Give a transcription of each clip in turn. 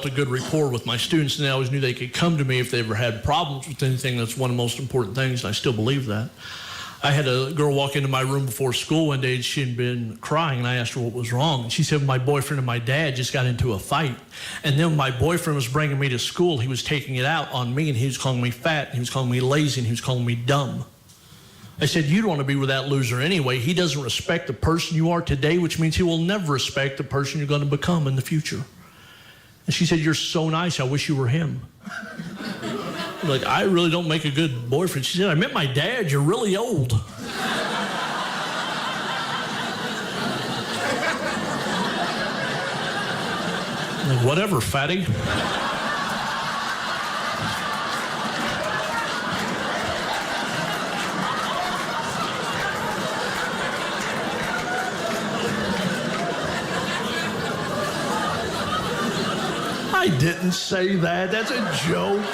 developed a good rapport with my students, and they always knew they could come to me if they ever had problems with anything. That's one of the most important things, and I still believe that. I had a girl walk into my room before school one day, and she had been crying, and I asked her what was wrong. And she said, my boyfriend and my dad just got into a fight. And then my boyfriend was bringing me to school. He was taking it out on me, and he was calling me fat, and he was calling me lazy, and he was calling me dumb. I said, you don't want to be with that loser anyway. He doesn't respect the person you are today, which means he will never respect the person you're going to become in the future. And she said, you're so nice. I wish you were him. Like, I really don't make a good boyfriend. She said, I met my dad. You're really old. Like, whatever, fatty. I didn't say that. That's a joke.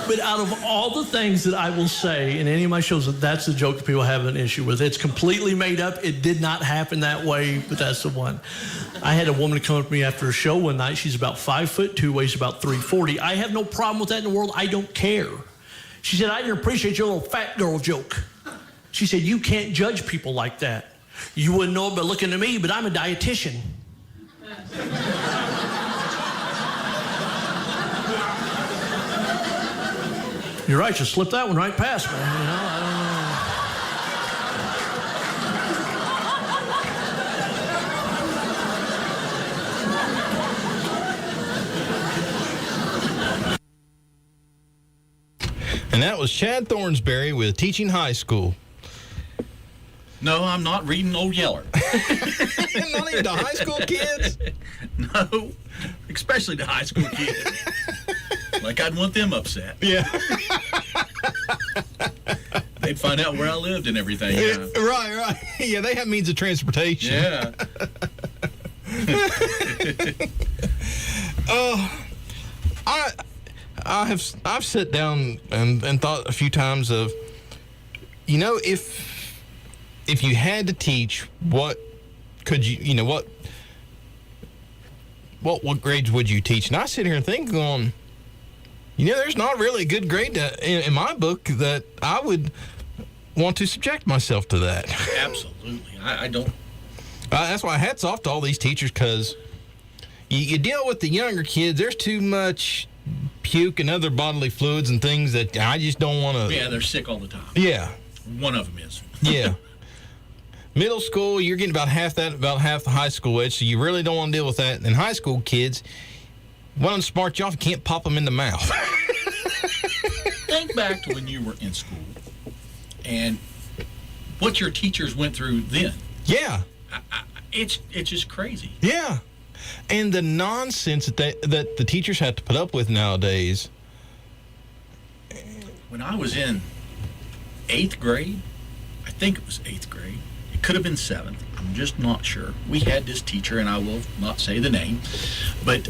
But out of all the things that I will say in any of my shows, that's the joke that people have an issue with. It's completely made up. It did not happen that way, but that's the one. I had a woman come up to me after a show one night. She's about 5'2", weighs about 340. I have no problem with that in the world. I don't care. She said, I didn't appreciate your little fat girl joke. She said, you can't judge people like that. You wouldn't know it by looking at me, but I'm a dietitian. You're right, just slipped that one right past me. You know, I don't know. And that was Chad Thornsberry with Teaching High School. No, I'm not reading Old Yeller. Not even the high school kids? No, especially the high school kids. Like I'd want them upset. Yeah. They'd find out where I lived and everything. Right. Yeah, they have means of transportation. Yeah. I've sat down and thought a few times of, you know, if you had to teach, what could you what grades would you teach? And I sit here and think, going, you know, there's not really a good grade in my book that I would want to subject myself to that. Absolutely. I don't. That's why hats off to all these teachers, because you deal with the younger kids. There's too much puke and other bodily fluids and things that I just don't want to. Yeah, they're sick all the time. Yeah. One of them is. Yeah. Middle school, you're getting about half the high school age, so you really don't want to deal with that. And high school kids, one of them smart you off, you can't pop them in the mouth. Think back to when you were in school and what your teachers went through then. Yeah. It's just crazy. Yeah. And the nonsense that the teachers have to put up with nowadays. When I was in 8th grade, I think it was 8th grade, it could have been 7th, I'm just not sure. We had this teacher, and I will not say the name, but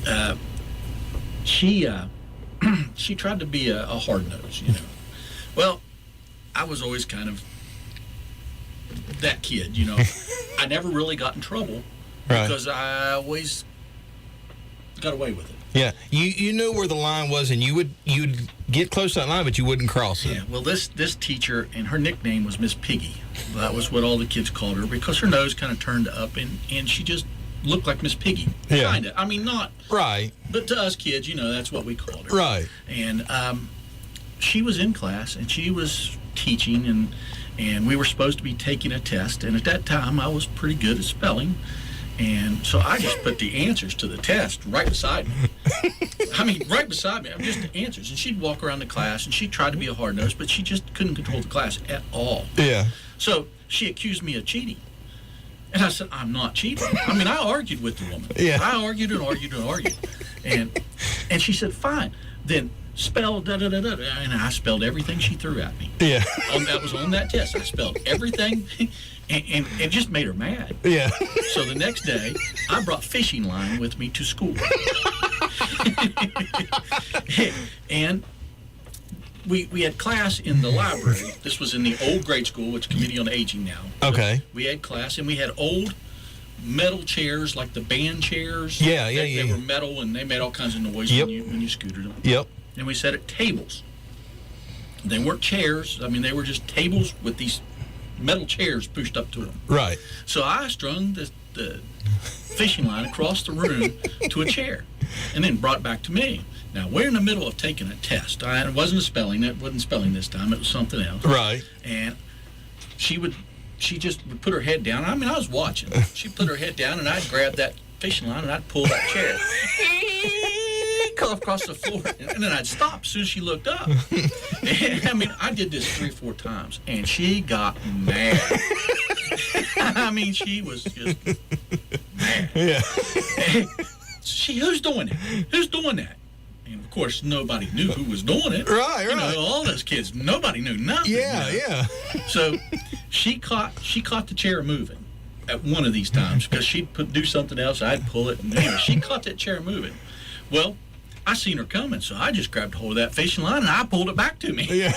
she tried to be a hard nose, you know. Well, I was always kind of that kid, you know. I never really got in trouble because I always got away with it. Yeah, you knew where the line was, and you'd get close to that line, but you wouldn't cross it. Yeah, well, this teacher, and her nickname was Miss Piggy. That was what all the kids called her, because her nose kind of turned up, and she just looked like Miss Piggy. Yeah. Kind of. I mean, not. Right. But to us kids, you know, that's what we called her. Right. And she was in class, and she was teaching, and we were supposed to be taking a test, and at that time, I was pretty good at spelling. And so I just put the answers to the test right beside me. I mean, right beside me. Just the answers. And she'd walk around the class, and she tried to be a hard nose, but she just couldn't control the class at all. Yeah. So she accused me of cheating. And I said, I'm not cheating. I mean, I argued with the woman. Yeah. I argued and argued and argued. And she said, fine. Then spell da-da-da-da. And I spelled everything she threw at me. Yeah. That was on that test. I spelled everything. And it just made her mad. Yeah. So the next day, I brought fishing line with me to school. And we had class in the library. This was in the old grade school, which is Committee on Aging now. Okay. So we had class, and we had old metal chairs, like the band chairs. Yeah. They were metal, and they made all kinds of noise Yep. when you scooted them. Yep. And we sat at tables. They weren't chairs. I mean, they were just tables with these metal chairs pushed up to them. Right. So I strung the fishing line across the room to a chair, and then brought it back to me. Now we're in the middle of taking a test. It wasn't spelling. It wasn't spelling this time. It was something else. Right. And she just would put her head down. I mean, I was watching. She'd put her head down, and I'd grab that fishing line, and I'd pull that chair. Come across the floor, and then I'd stop as soon as she looked up. And, I mean, I did this 3 or 4 times, and she got mad. I mean, she was just mad. Yeah. Who's doing it? Who's doing that? And of course, nobody knew who was doing it. Right. You know, all those kids, nobody knew nothing. Yeah. you know. Yeah. So she caught the chair moving at one of these times, because she'd do something else. I'd pull it, and anyway, she caught that chair moving. Well, I seen her coming, so I just grabbed hold of that fishing line and I pulled it back to me. Yeah.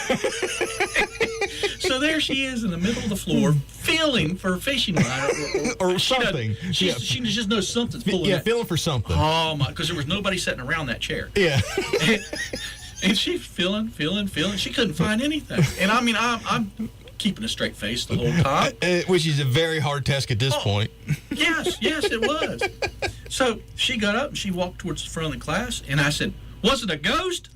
So there she is in the middle of the floor, feeling for a fishing line Or something. She just knows something's pulling. Yeah, feeling for something. Oh my! Because there was nobody sitting around that chair. Yeah. And she's feeling. She couldn't find anything. And I mean, I'm keeping a straight face the whole time. Which is a very hard task at this point. Yes, it was. So she got up and she walked towards the front of the class, and I said, "Was it a ghost?"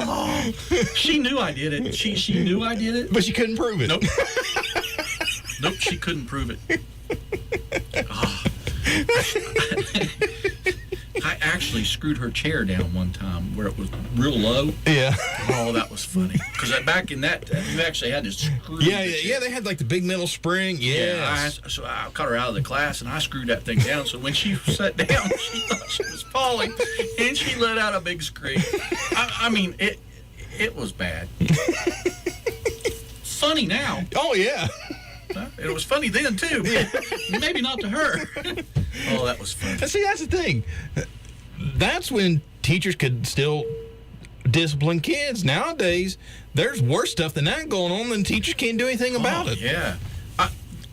Oh, she knew I did it. She knew I did it. But she couldn't prove it. Nope. Nope, she couldn't prove it. Oh. I actually screwed her chair down one time where it was real low. Yeah. Oh, that was funny. Because back in that, you actually had to screw Yeah, the yeah, chair. yeah. They had like the big metal spring. Yeah, Yeah. so I cut her out of the class, and I screwed that thing down. So when she sat down, she thought she was falling, and she let out a big scream. I mean, it was bad. Funny now. Oh yeah. It was funny then too. Maybe not to her. Oh, that was funny. See, that's the thing. That's when teachers could still discipline kids. Nowadays, there's worse stuff than that going on, than teachers can't do anything about it. Yeah.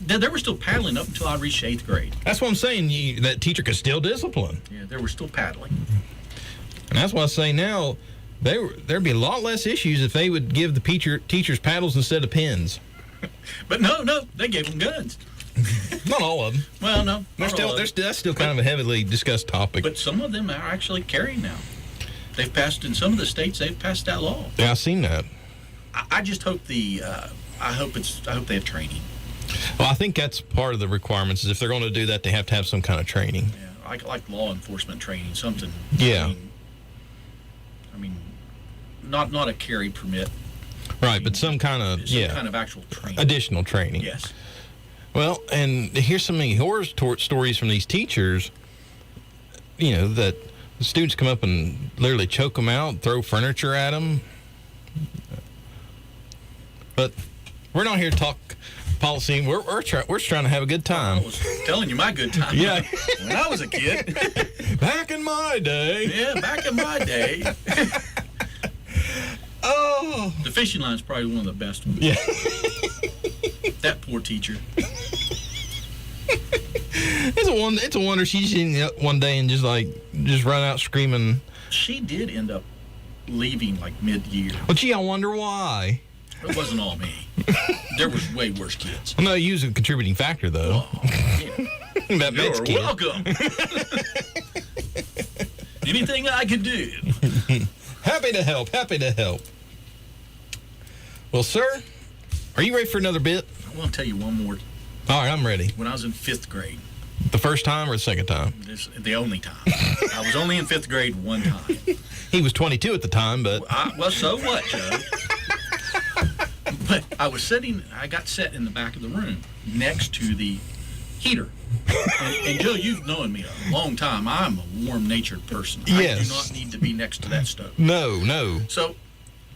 They were still paddling up until I reached 8th grade. That's what I'm saying. That teacher could still discipline. Yeah, they were still paddling. And that's why I say now, there'd be a lot less issues if they would give the teachers paddles instead of pens. But no, they gave them guns. Not all of them. Well, no. not all of them. That's still kind of a heavily discussed topic. But some of them are actually carrying now. They've passed, in some of the states, they've passed that law. Yeah, I've seen that. I just hope I hope they have training. Well, I think that's part of the requirements. Is if they're going to do that, they have to have some kind of training. Yeah, like law enforcement training, something. Yeah. I mean, not a carry permit. Right, but some kind of kind of actual training. additional training. Yes. Well, and here's some horror stories from these teachers. You know, that the students come up and literally choke them out, throw furniture at them. But we're not here to talk policy. We're trying to have a good I time. was telling you my good time. Yeah. When I was a kid. Back in my day. Yeah, back in my day. Oh. The fishing line is probably one of the best ones. Yeah. That poor teacher. It's a wonder she didn't up one day and just run out screaming. She did end up leaving like mid-year. Well, gee, I wonder why. It wasn't all me. There was way worse kids. Well, no, you was a contributing factor, though. Oh, yeah. That Betts You're kid. welcome. Anything I could do. Happy to help. Happy to help. Well, sir, are you ready for another bit? I want to tell you one more. All right, I'm ready. When I was in 5th grade, The first time or the second time? the only time. I was only in 5th grade one time. He was 22 at the time, but Well, so what, Joe? But I got set in the back of the room next to the heater. And Joe, you've known me a long time. I'm a warm-natured person. Yes. I do not need to be next to that stove. no. So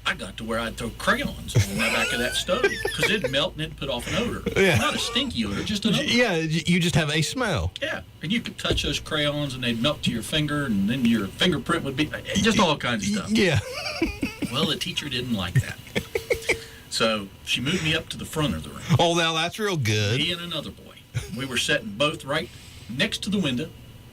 I got to where I'd throw crayons in the back of that stove because it'd melt and it'd put off an odor. Yeah. Not a stinky odor, just an odor. Yeah, you just have a smell. Yeah, and you could touch those crayons and they'd melt to your finger, and then your fingerprint would be just all kinds of stuff. Yeah. Well, the teacher didn't like that. So she moved me up to the front of the room. Oh, now that's real good. Me and another boy. We were sitting both right next to the window.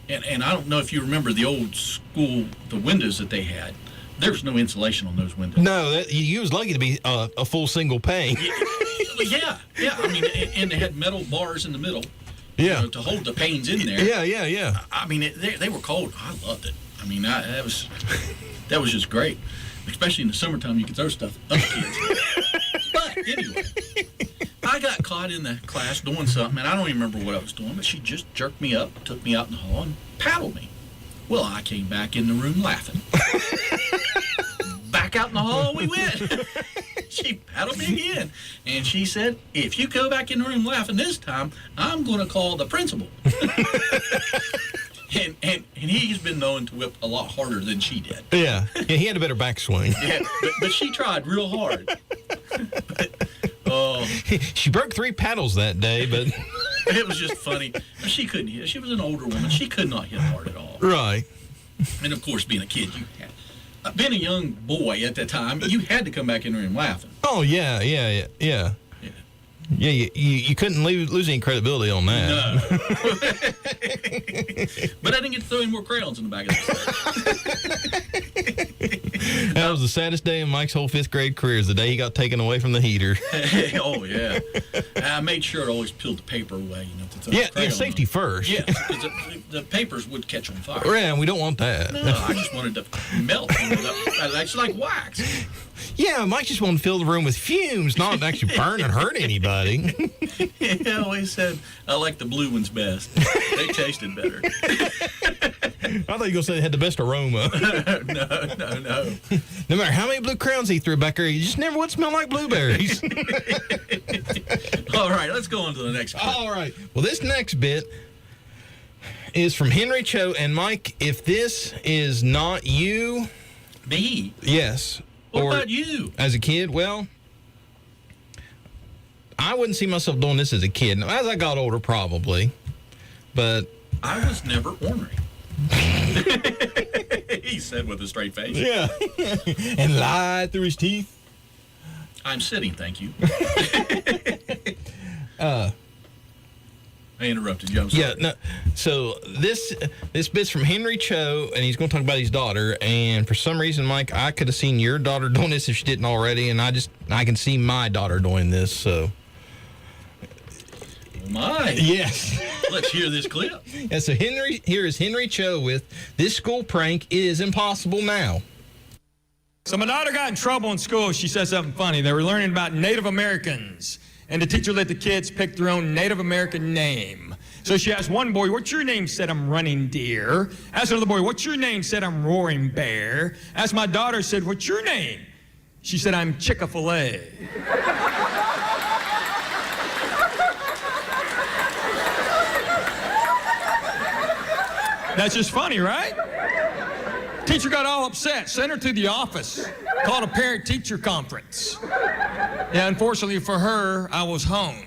And I don't know if you remember the old school, the windows that they had. There's no insulation on those windows. No, you was lucky to be a full single pane. Yeah. I mean, and they had metal bars in the middle. Yeah. To hold the panes in there. Yeah. I mean, they were cold. I loved it. I mean, that was just great. Especially in the summertime, you could throw stuff at kids. But anyway, I got caught in the class doing something, and I don't even remember what I was doing, but she just jerked me up, took me out in the hall, and paddled me. Well, I came back in the room laughing. Back out in the hall we went. She paddled me again. And she said, if you go back in the room laughing this time, I'm going to call the principal. and he's been known to whip a lot harder than she did. Yeah, he had a better backswing. Yeah, but she tried real hard. She broke 3 paddles that day, but... It was just funny. She couldn't hit. She was an older woman. She could not hit hard at all. Right. And, of course, being a kid, being a young boy at that time, you had to come back in the room laughing. Oh, yeah. Yeah, you couldn't lose any credibility on that. No. But I didn't get to throw any more crayons in the back of the set. That was the saddest day in Mike's whole 5th grade career, is the day he got taken away from the heater. Oh, yeah. I made sure to always peel the paper away, to throw the crayon safety on. first. Yeah, because the papers would catch on fire. Yeah, we don't want that. No, I just wanted to melt. It's like wax. Yeah, Mike just wanted to fill the room with fumes, not actually burn and hurt anybody. I always said I like the blue ones best. They tasted better. I thought you were going to say they had the best aroma. No. No matter how many blue crowns he threw back there, you just never would smell like blueberries. All right, let's go on to the next bit. All right. Well, this next bit is from Henry Cho. And, Mike, if this is not you... Me? Yes. What or about you? As a kid? Well, I wouldn't see myself doing this as a kid. Now, as I got older, probably. But... I was never ornery. He said with a straight face. Yeah. And lied through his teeth. I'm sitting, thank you. I interrupted you. I'm sorry. Yeah, no. So this bit's from Henry Cho, and he's going to talk about his daughter. And for some reason, Mike, I could have seen your daughter doing this if she didn't already, and I can see my daughter doing this. So. Oh my. Yes. Let's hear this clip. And so here is Henry Cho with "This School Prank Is Impossible Now." So my daughter got in trouble in school. She said something funny. They were learning about Native Americans, and the teacher let the kids pick their own Native American name. So she asked one boy, "What's your name?" Said, "I'm Running Deer." Asked another boy, "What's your name?" Said, "I'm Roaring Bear." Asked my daughter, said, "What's your name?" She said, "I'm Chick-fil-A." That's just funny, right? Teacher got all upset, sent her to the office, called a parent-teacher conference. Yeah, unfortunately for her, I was home.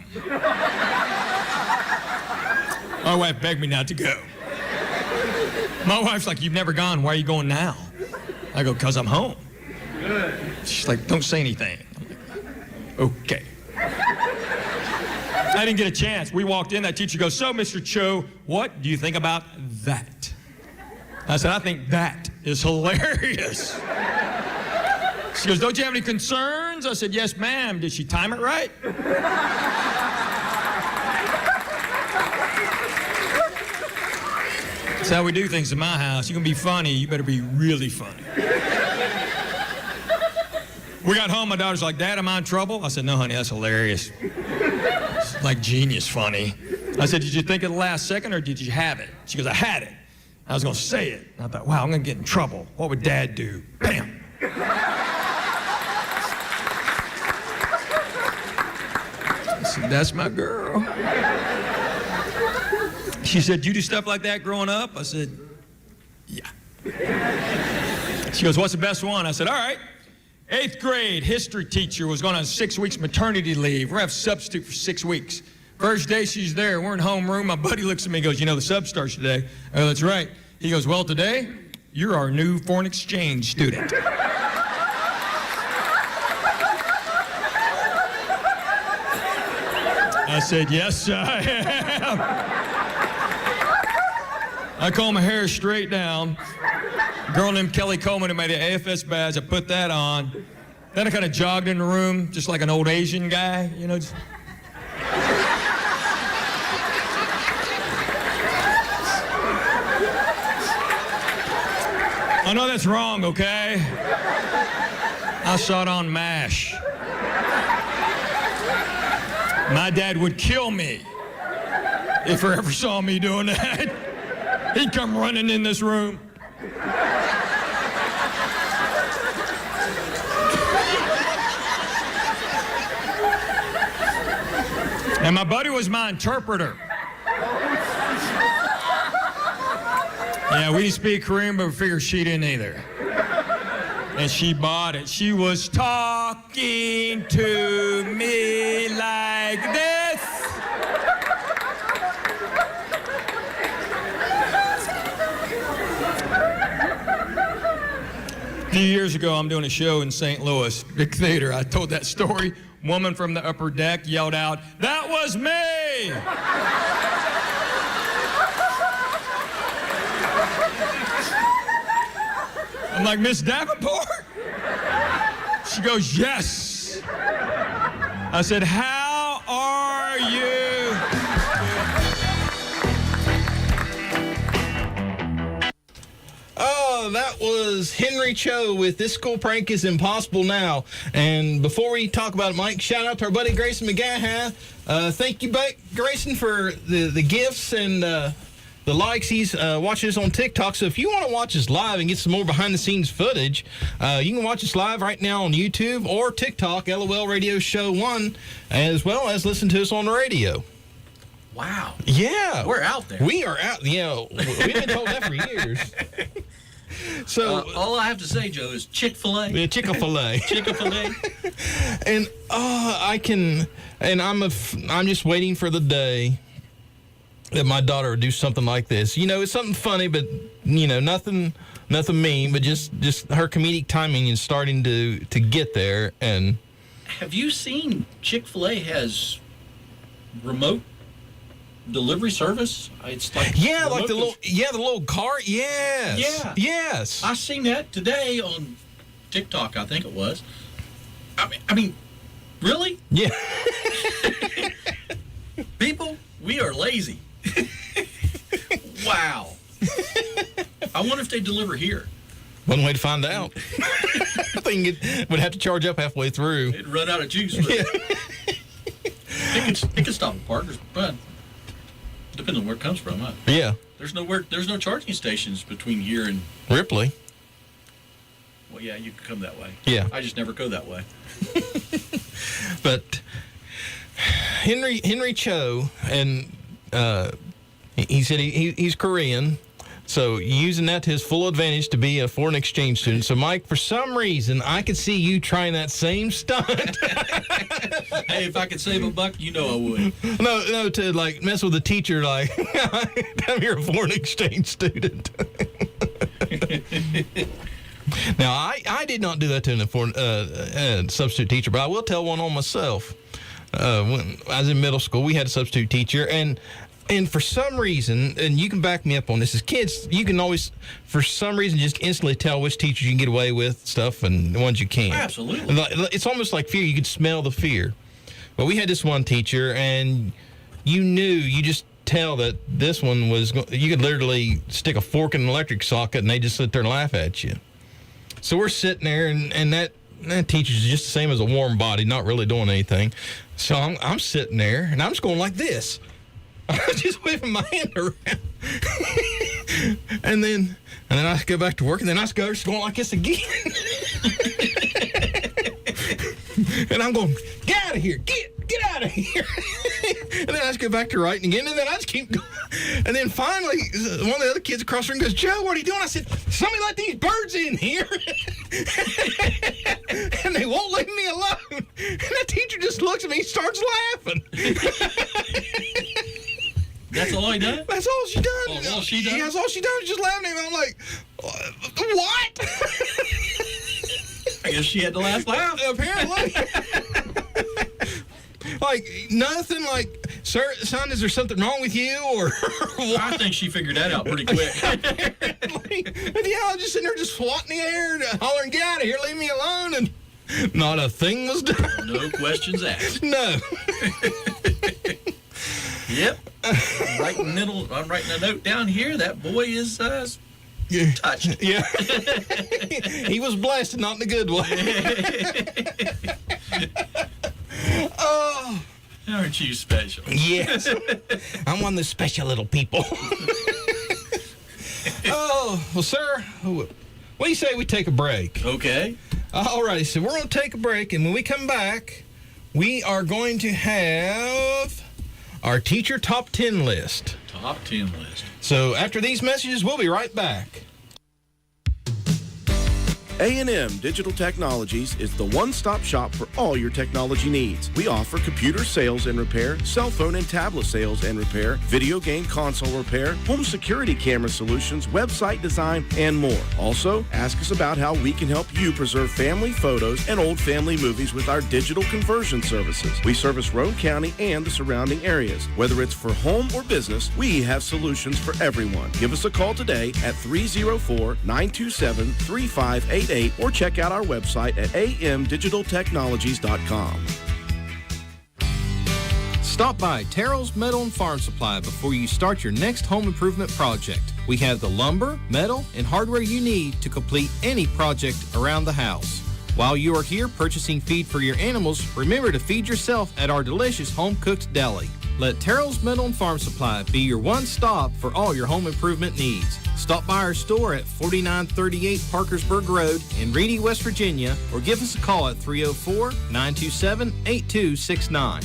My wife begged me not to go. My wife's like, "You've never gone, why are you going now?" I go, "'Cause I'm home." She's like, "Don't say anything." I'm like, "Okay." I didn't get a chance. We walked in, that teacher goes, "So, Mr. Cho, what do you think about that?" I said, "I think that is hilarious." She goes, "Don't you have any concerns?" I said, "Yes, ma'am." Did she time it right? That's how we do things in my house. You're going to be funny, you better be really funny. We got home, my daughter's like, "Dad, am I in trouble?" I said, "No, honey, that's hilarious. It's like genius funny." I said, "Did you think of the last second or did you have it?" She goes, "I had it." I was going to say it. I thought, wow, I'm going to get in trouble. What would Dad do? Bam. I said, "That's my girl." She said, "You do stuff like that growing up?" I said, "Yeah." She goes, "What's the best one?" I said, "All right. 8th grade history teacher was going on 6 weeks maternity leave. We're going to have a substitute for 6 weeks. First day she's there, we're in homeroom. My buddy looks at me and goes, "You know, the sub starts today." I go, "That's right." He goes, "Well, today, you're our new foreign exchange student." I said, yes, I am. I comb my hair straight down. A girl named Kelly Coleman who made an AFS badge. I put that on. Then I kind of jogged in the room, just like an old Asian guy, you know. I know that's wrong, okay? I saw it on MASH. My dad would kill me if he ever saw me doing that. He'd come running in this room. And my buddy was my interpreter. Yeah, we didn't speak Korean, but we figured she didn't either. And she bought it. She was talking to me like this. A few years ago, I'm doing a show in St. Louis, big theater. I told that story. Woman from the upper deck yelled out, "That was me!" I'm like, "Miss Davenport?" She goes, "Yes." I said, "How are you?" Oh, that was Henry Cho with This School Prank is Impossible Now. And before we talk about it, Mike, shout out to our buddy Grayson McGaha. Thank you, Grayson, for the gifts and the likes. He's watching us on TikTok. So if you want to watch us live and get some more behind-the-scenes footage, you can watch us live right now on YouTube or TikTok, LOL Radio Show 1, as well as listen to us on the radio. Wow. Yeah. We're out there. We are out. Yeah, we've been told that for years. So all I have to say, Joe, is Chick-fil-A. Yeah, Chick-fil-A. Chick-fil-A. And I'm just waiting for the day that my daughter would do something like this. You know, it's something funny, but you know, nothing mean, but just her comedic timing is starting to get there. And Have you seen Chick-fil-A has remote delivery service? It's like like the little car. Yes. Yeah. Yes. I seen that today on TikTok, I think it was. I mean, really? Yeah. People, we are lazy. Wow. I wonder if they deliver here. One way to find out. I think it would have to charge up halfway through. It'd run out of juice. But it can stop at Parker's, but depends on where it comes from. Huh? Yeah. There's no charging stations between here and. Ripley. Well, yeah, you can come that way. Yeah. I just never go that way. But Henry Cho, and he said he's Korean, so using that to his full advantage to be a foreign exchange student. So, Mike, for some reason, I could see you trying that same stunt. Hey, if I could save a buck, you know I would. No, to like mess with a teacher, like, I'm here a foreign exchange student. Now, I did not do that to a foreign substitute teacher, but I will tell one on myself. When I was in middle school, we had a substitute teacher, and for some reason, and you can back me up on this, as kids, you can always, for some reason, just instantly tell which teachers you can get away with stuff and the ones you can't. Absolutely. It's almost like fear. You could smell the fear. But we had this one teacher, and you just tell that this one was, you could literally stick a fork in an electric socket, and they just sit there and laugh at you. So we're sitting there, and that teacher's just the same as a warm body, not really doing anything. So I'm sitting there, and I'm just going like this. I'm just waving my hand around. and then I go back to work, and then I go just going like this again. And I'm going, get out of here, get out of here. And then I just go back to writing again, and then I just keep going. And then finally, one of the other kids across the room goes, Joe, what are you doing? I said, somebody let these birds in here. And they won't leave me alone. And that teacher just looks at me and starts laughing. That's all I done? That's all she done. Oh, all she done? Yeah, that's all she done is just laughing at me. I'm like, what? I guess she had the last laugh. Apparently. Like, nothing like, Sir, son, is there something wrong with you? Or I think she figured that out pretty quick. apparently. And yeah, I was just sitting there just swatting the air, hollering, get out of here, leave me alone. And not a thing was done. No questions asked. No. Yep. I'm writing a note down here. That boy is touched. Yeah. He was blessed, not in a good way. Oh. Aren't you special? Yes. I'm one of those special little people. Oh, well, sir, what do you say we take a break? Okay. All right, so we're going to take a break, and when we come back, we are going to have our teacher top 10 list. Top 10 list. So after these messages, we'll be right back. A&M Digital Technologies is the one-stop shop for all your technology needs. We offer computer sales and repair, cell phone and tablet sales and repair, video game console repair, home security camera solutions, website design, and more. Also, ask us about how we can help you preserve family photos and old family movies with our digital conversion services. We service Roane County and the surrounding areas. Whether it's for home or business, we have solutions for everyone. Give us a call today at 304-927-3588 or check out our website at amdigitaltechnologies.com. Stop by Terrell's Metal and Farm Supply before you start your next home improvement project. We have the lumber, metal, and hardware you need to complete any project around the house. While you are here purchasing feed for your animals, remember to feed yourself at our delicious home-cooked deli. Let Terrell's Metal and Farm Supply be your one-stop for all your home improvement needs. Stop by our store at 4938 Parkersburg Road in Reedy, West Virginia, or give us a call at 304-927-8269.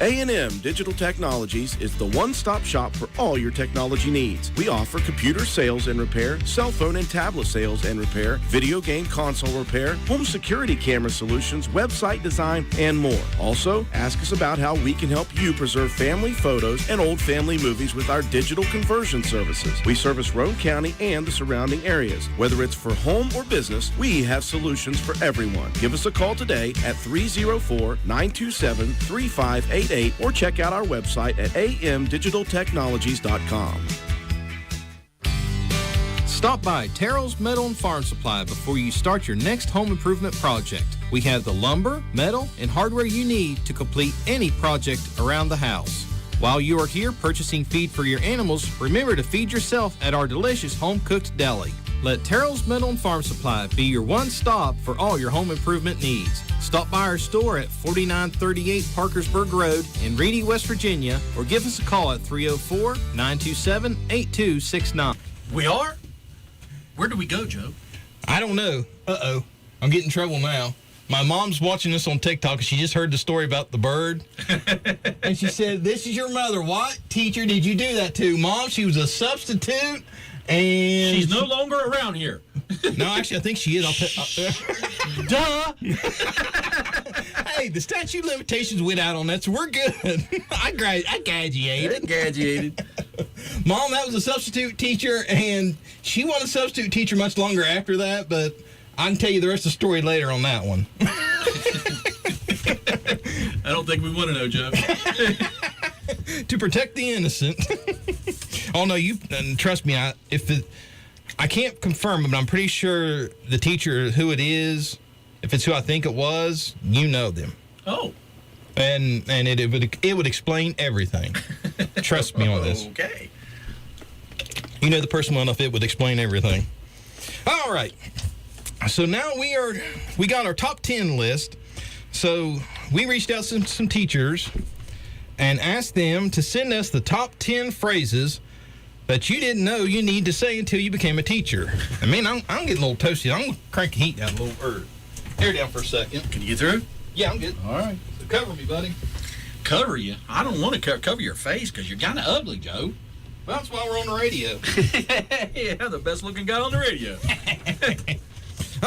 A&M Digital Technologies is the one-stop shop for all your technology needs. We offer computer sales and repair, cell phone and tablet sales and repair, video game console repair, home security camera solutions, website design, and more. Also, ask us about how we can help you preserve family photos and old family movies with our digital conversion services. We service Roane County and the surrounding areas. Whether it's for home or business, we have solutions for everyone. Give us a call today at 304-927-3588 or check out our website at amdigitaltechnologies.com. Stop by Terrell's Metal and Farm Supply before you start your next home improvement project. We have the lumber, metal, and hardware you need to complete any project around the house. While you are here purchasing feed for your animals, remember to feed yourself at our delicious home-cooked deli. Let Terrell's Metal and Farm Supply be your one-stop for all your home improvement needs. Stop by our store at 4938 Parkersburg Road in Reedy, West Virginia, or give us a call at 304-927-8269. We are? Where do we go, Joe? I don't know. Uh-oh. I'm getting in trouble now. My mom's watching this on TikTok, and she just heard the story about the bird. And she said, this is your mother. What teacher did you do that to? Mom, she was a substitute, and... She's no longer around here. No, actually, I think she is. Duh! Hey, the statute of limitations went out on that, so we're good. I graduated. Mom, that was a substitute teacher, and she wasn't a substitute teacher much longer after that, but I can tell you the rest of the story later on that one. I don't think we want to know, Joe. To protect the innocent. Oh, no, and trust me, I can't confirm it, but I'm pretty sure the teacher, who it is, if it's who I think it was, you know them. Oh. And it would explain everything. Trust me on this. Okay. You know the person well enough, it would explain everything. All right. So now we got our top 10 list. So we reached out to some teachers and asked them to send us the top 10 phrases that you didn't know you need to say until you became a teacher. I mean, I'm getting a little toasty. I'm going to crank the heat down a little. Air down for a second. Can you get through? Yeah, I'm good. All right. So cover me, buddy. Cover you? I don't want to cover your face because you're kind of ugly, Joe. Well, that's why we're on the radio. Yeah, the best looking guy on the radio.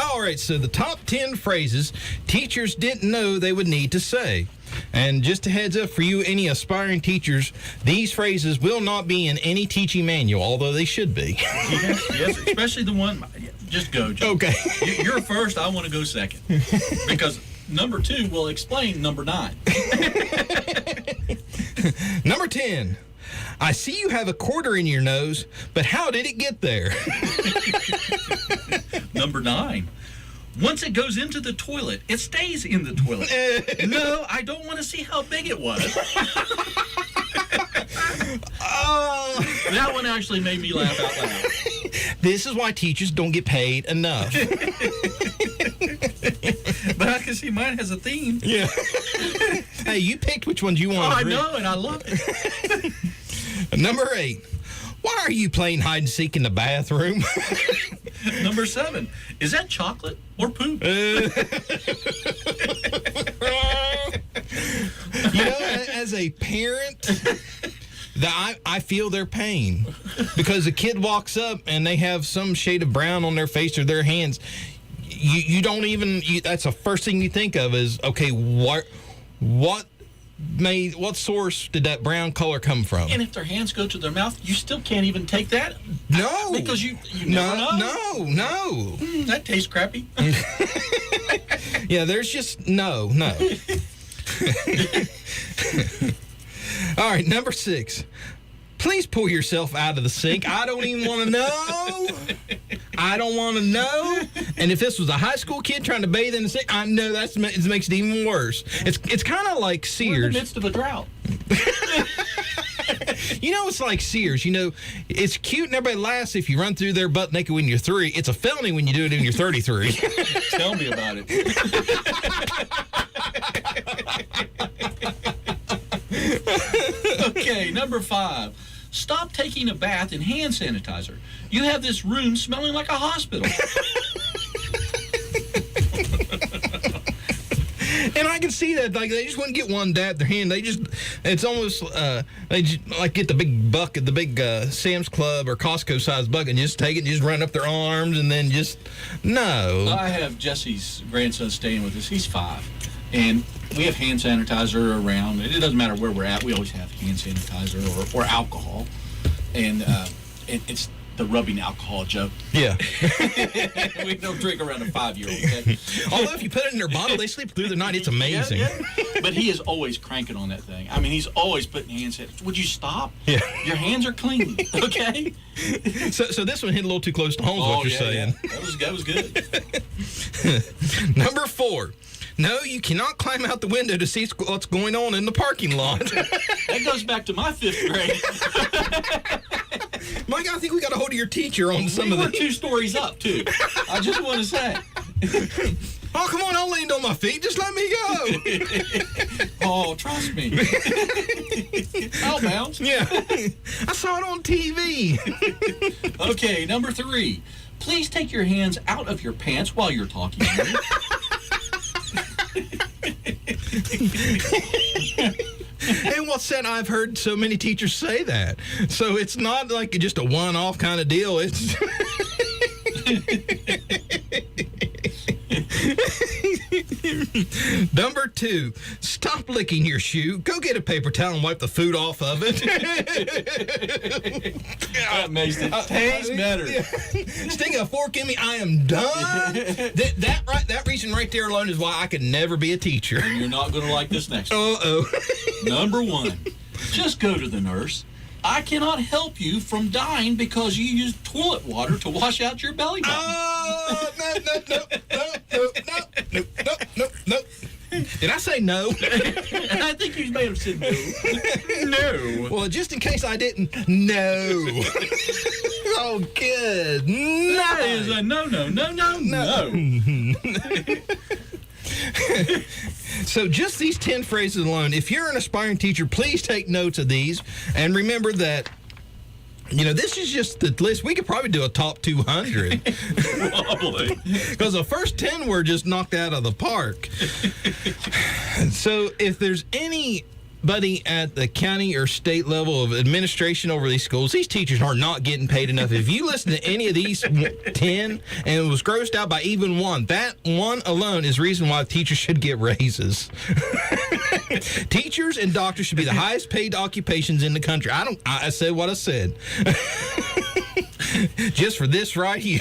All right, so the top 10 phrases teachers didn't know they would need to say. And just a heads up for you, any aspiring teachers, these phrases will not be in any teaching manual, although they should be. Yes, especially the one. Just go, Joe. Okay. You're first. I want to go second. Because Number 2 will explain number 9. Number 10. I see you have a quarter in your nose, but how did it get there? Number 9. Once it goes into the toilet, it stays in the toilet. No, I don't want to see how big it was. That one actually made me laugh out loud. This is why teachers don't get paid enough. But I can see mine has a theme. Yeah. Hey, you picked which ones you Oh, wanted. I know, and I love it. Number 8. Why are you playing hide and seek in the bathroom? Number 7. Is that chocolate or poop? You know, as a parent, I feel their pain because a kid walks up and they have some shade of brown on their face or their hands. You don't even. That's the first thing you think of is, okay, what source did that brown color come from? And if their hands go to their mouth, you still can't even take that? No, Because you never know. No. That tastes crappy. Yeah, there's just no. All right, number 6. Please pull yourself out of the sink. I don't even want to know. I don't want to know. And if this was a high school kid trying to bathe in the sink, I know it makes it even worse. It's kind of like We're in the Sears. midst of a drought. You know, it's like Sears. You know, it's cute and everybody laughs if you run through their butt naked when you're 3. It's a felony when you do it when you're 33. Tell me about it. Okay, number 5. Stop taking a bath in hand sanitizer. You have this room smelling like a hospital. And I can see that, like, they just wouldn't get one dab their hand. It's almost, they just, like, get the big bucket, the big Sam's Club or Costco size bucket and just take it and just run up their arms and then just, no. I have Jesse's grandson staying with us. He's 5. And we have hand sanitizer around. It doesn't matter where we're at. We always have hand sanitizer or alcohol. And it's the rubbing alcohol joke. Yeah. We don't drink around a 5-year-old. Okay? Although if you put it in their bottle, they sleep through the night. It's amazing. Yeah. But he is always cranking on that thing. I mean, he's always putting hand sanitizer. Would you stop? Yeah. Your hands are clean, okay? So this one hit a little too close to home, is what you're saying. Yeah. That was good. Number 4. No, you cannot climb out the window to see what's going on in the parking lot. That goes back to my 5th grade. Mike, I think we got a hold of your teacher on some We of were the. 2 stories up, too. I just want to say. Oh, come on, I'll land on my feet. Just let me go. Oh, trust me. I'll bounce. Yeah. I saw it on TV. Okay, number 3. Please take your hands out of your pants while you're talking to me. And what's that? I've heard so many teachers say that. So it's not like just a one-off kind of deal. It's Number 2, stop licking your shoe. Go get a paper towel and wipe the food off of it. That makes it taste better. Stick a fork in me. I am done. That reason right there alone is why I could never be a teacher. And you're not going to like this next one. Uh-oh. Number 1. Just go to the nurse. I cannot help you from dying because you used toilet water to wash out your belly button. Oh, no. Did I say no? And I think you may have said no. No. Well, just in case I didn't, no. Oh, good. That is a no. So just these 10 phrases alone, if you're an aspiring teacher, please take notes of these and remember that, you know, this is just the list. We could probably do a top 200. Probably. Because the first 10 were just knocked out of the park. So if there's anybody at the county or state level of administration over these schools, these teachers are not getting paid enough. If you listen to any of these 10 and was grossed out by even one, that one alone is reason why teachers should get raises. Teachers and doctors should be the highest paid occupations in the country. I said what I said. Just for this right here.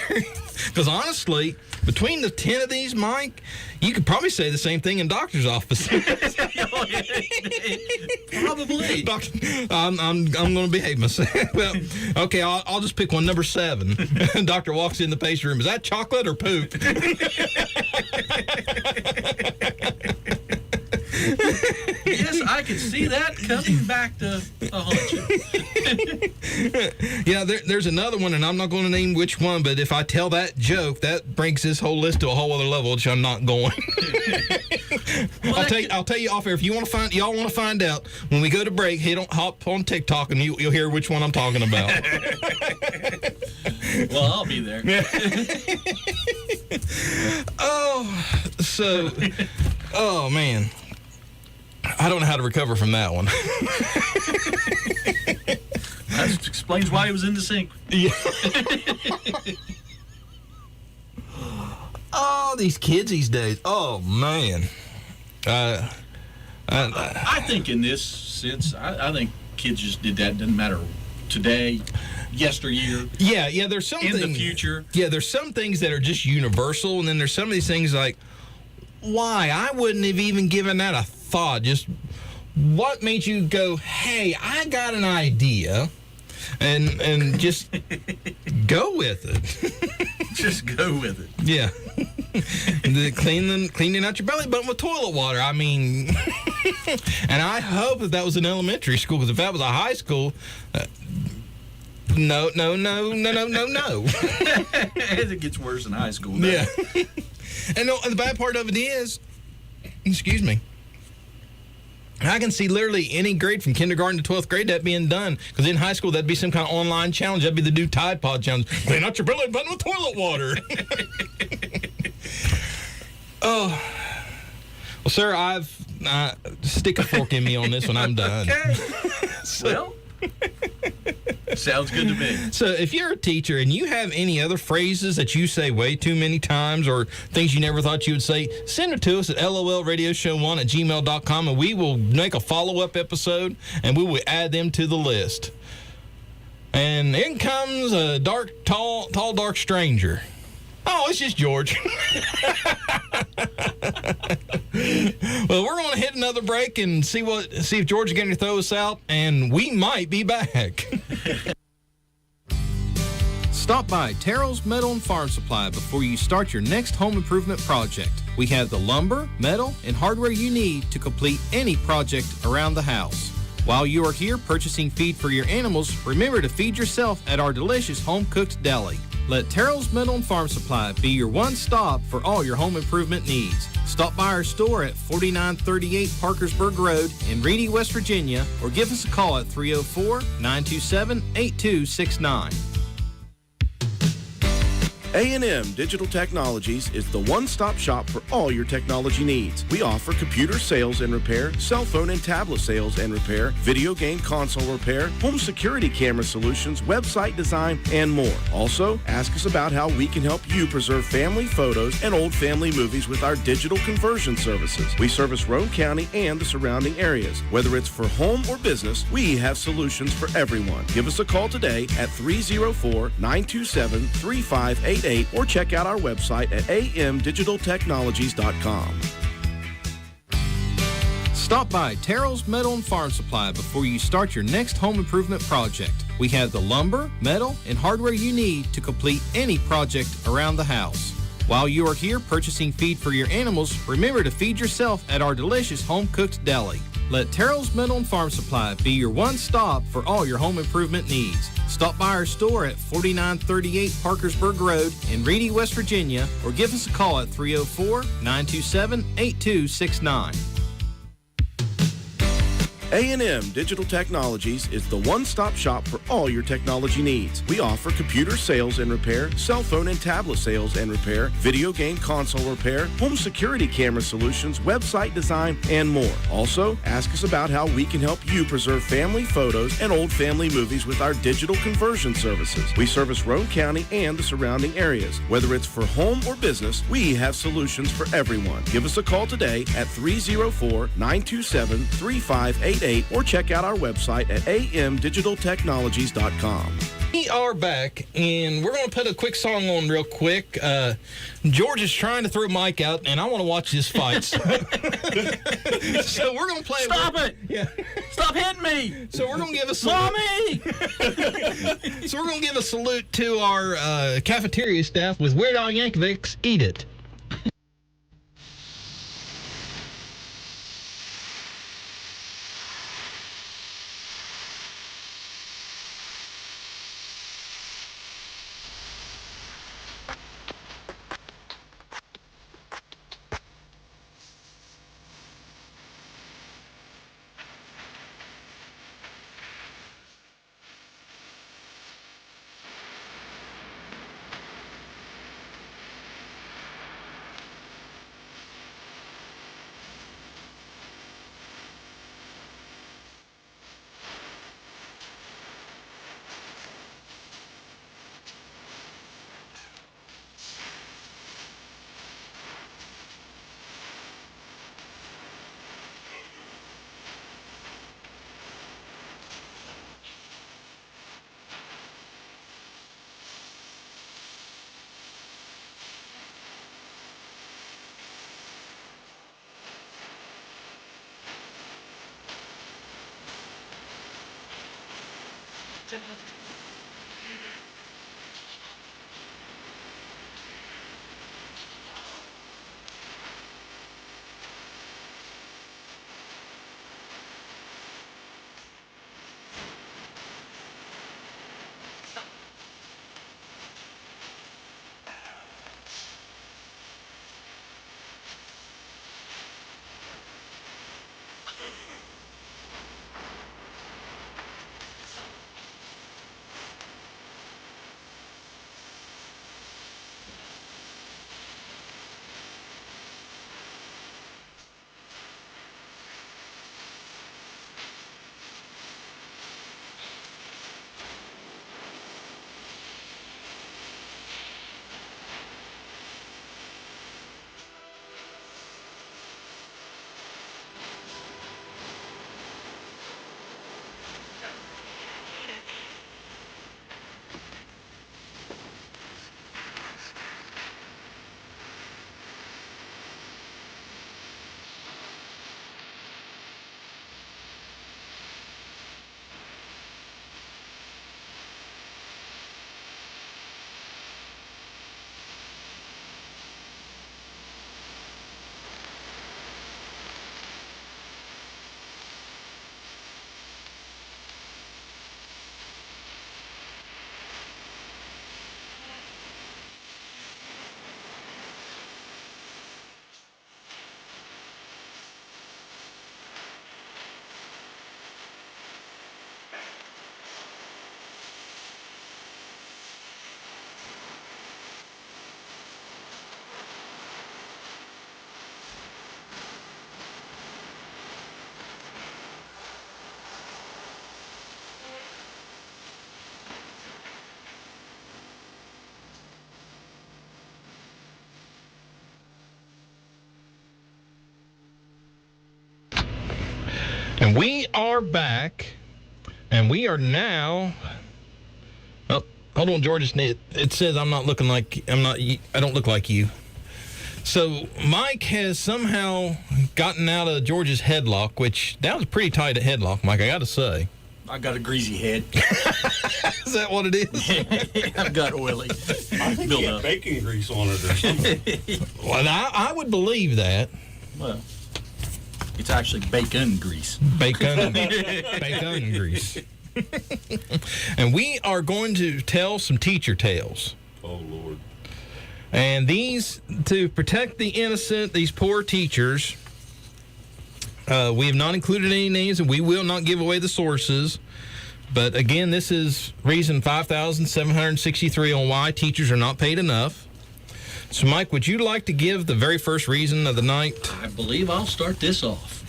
Because honestly, between the 10 of these, Mike, you could probably say the same thing in doctor's office. Probably. Doctor, I'm going to behave myself. Well, okay, I'll just pick one. Number 7. Doctor walks in the patient room. Is that chocolate or poop? Yes, I could see that coming back to haunt you. Yeah, there's another one, and I'm not going to name which one, but if I tell that joke, that brings this whole list to a whole other level, which I'm not going. I'll tell you off air if you want to y'all want to find out when we go to break. Hop on TikTok and you'll hear which one I'm talking about. Well, I'll be there. Oh man, I don't know how to recover from that one. That just explains why he was in the sink. Yeah. Oh, these kids these days. Oh man. I think in this sense, I think kids just did that. Doesn't matter today, yesteryear, Yeah. There's something in the future. Yeah, there's some things that are just universal, and then there's some of these things like, why? I wouldn't have even given that a thought. Just what made you go, hey, I got an idea, and just go with it. Just go with it. Yeah. Cleaning out your belly button with toilet water. I mean, and I hope that was in elementary school, because if that was a high school, no. It gets worse in high school. Yeah. And the bad part of it is, excuse me, I can see literally any grade from kindergarten to 12th grade that being done. Because in high school, that'd be some kind of online challenge. That'd be the new Tide Pod challenge. Clean out your belly button with toilet water. Oh. Well, sir, stick a fork in me on this when I'm done. Okay. Well, sounds good to me. So if you're a teacher and you have any other phrases that you say way too many times or things you never thought you would say, send it to us at lolradioshow1@gmail.com, and we will make a follow-up episode and we will add them to the list. And in comes a tall, dark stranger. Oh, it's just George. Well, we're going to hit another break and see if George is going to throw us out, and we might be back. Stop by Terrell's Metal and Farm Supply before you start your next home improvement project. We have the lumber, metal, and hardware you need to complete any project around the house. While you are here purchasing feed for your animals, remember to feed yourself at our delicious home-cooked deli. Let Terrell's Metal and Farm Supply be your one-stop for all your home improvement needs. Stop by our store at 4938 Parkersburg Road in Reedy, West Virginia, or give us a call at 304-927-8269. A&M Digital Technologies is the one-stop shop for all your technology needs. We offer computer sales and repair, cell phone and tablet sales and repair, video game console repair, home security camera solutions, website design, and more. Also, ask us about how we can help you preserve family photos and old family movies with our digital conversion services. We service Roane County and the surrounding areas. Whether it's for home or business, we have solutions for everyone. Give us a call today at 304-927-3588 or check out our website at amdigitaltechnologies.com. Stop by Terrell's Metal and Farm Supply before you start your next home improvement project. We have the lumber, metal, and hardware you need to complete any project around the house. While you are here purchasing feed for your animals, remember to feed yourself at our delicious home-cooked deli. Let Terrell's Metal and Farm Supply be your one-stop for all your home improvement needs. Stop by our store at 4938 Parkersburg Road in Reedy, West Virginia, or give us a call at 304-927-8269. A&M Digital Technologies is the one-stop shop for all your technology needs. We offer computer sales and repair, cell phone and tablet sales and repair, video game console repair, home security camera solutions, website design, and more. Also, ask us about how we can help you preserve family photos and old family movies with our digital conversion services. We service Roane County and the surrounding areas. Whether it's for home or business, we have solutions for everyone. Give us a call today at 304-927-3588 or check out our website at amdigitaltechnologies.com. we are back, and we're going to put a quick song on real quick. George is trying to throw Mike out, and I want to watch this fight. So we're going to play. Stop it! Yeah. Stop hitting me! So we're going to give a salute. Mommy! So we're going to give a salute to our cafeteria staff with Weird Al Yankovic's Eat It. And we are back, and we are now. Oh, hold on, George. It says I don't look like you. So Mike has somehow gotten out of George's headlock, which that was pretty tight headlock, Mike. I got to say. I got a greasy head. Is that what it is? I've got oily. I think he had bacon grease on it or something. Well, I would believe that. Well, it's actually bacon grease. Bacon grease. And we are going to tell some teacher tales. Oh, Lord. And these, to protect the innocent, these poor teachers, we have not included any names, and we will not give away the sources. But again, this is reason 5,763 on why teachers are not paid enough. So, Mike, would you like to give the very first reason of the night? I believe I'll start this off.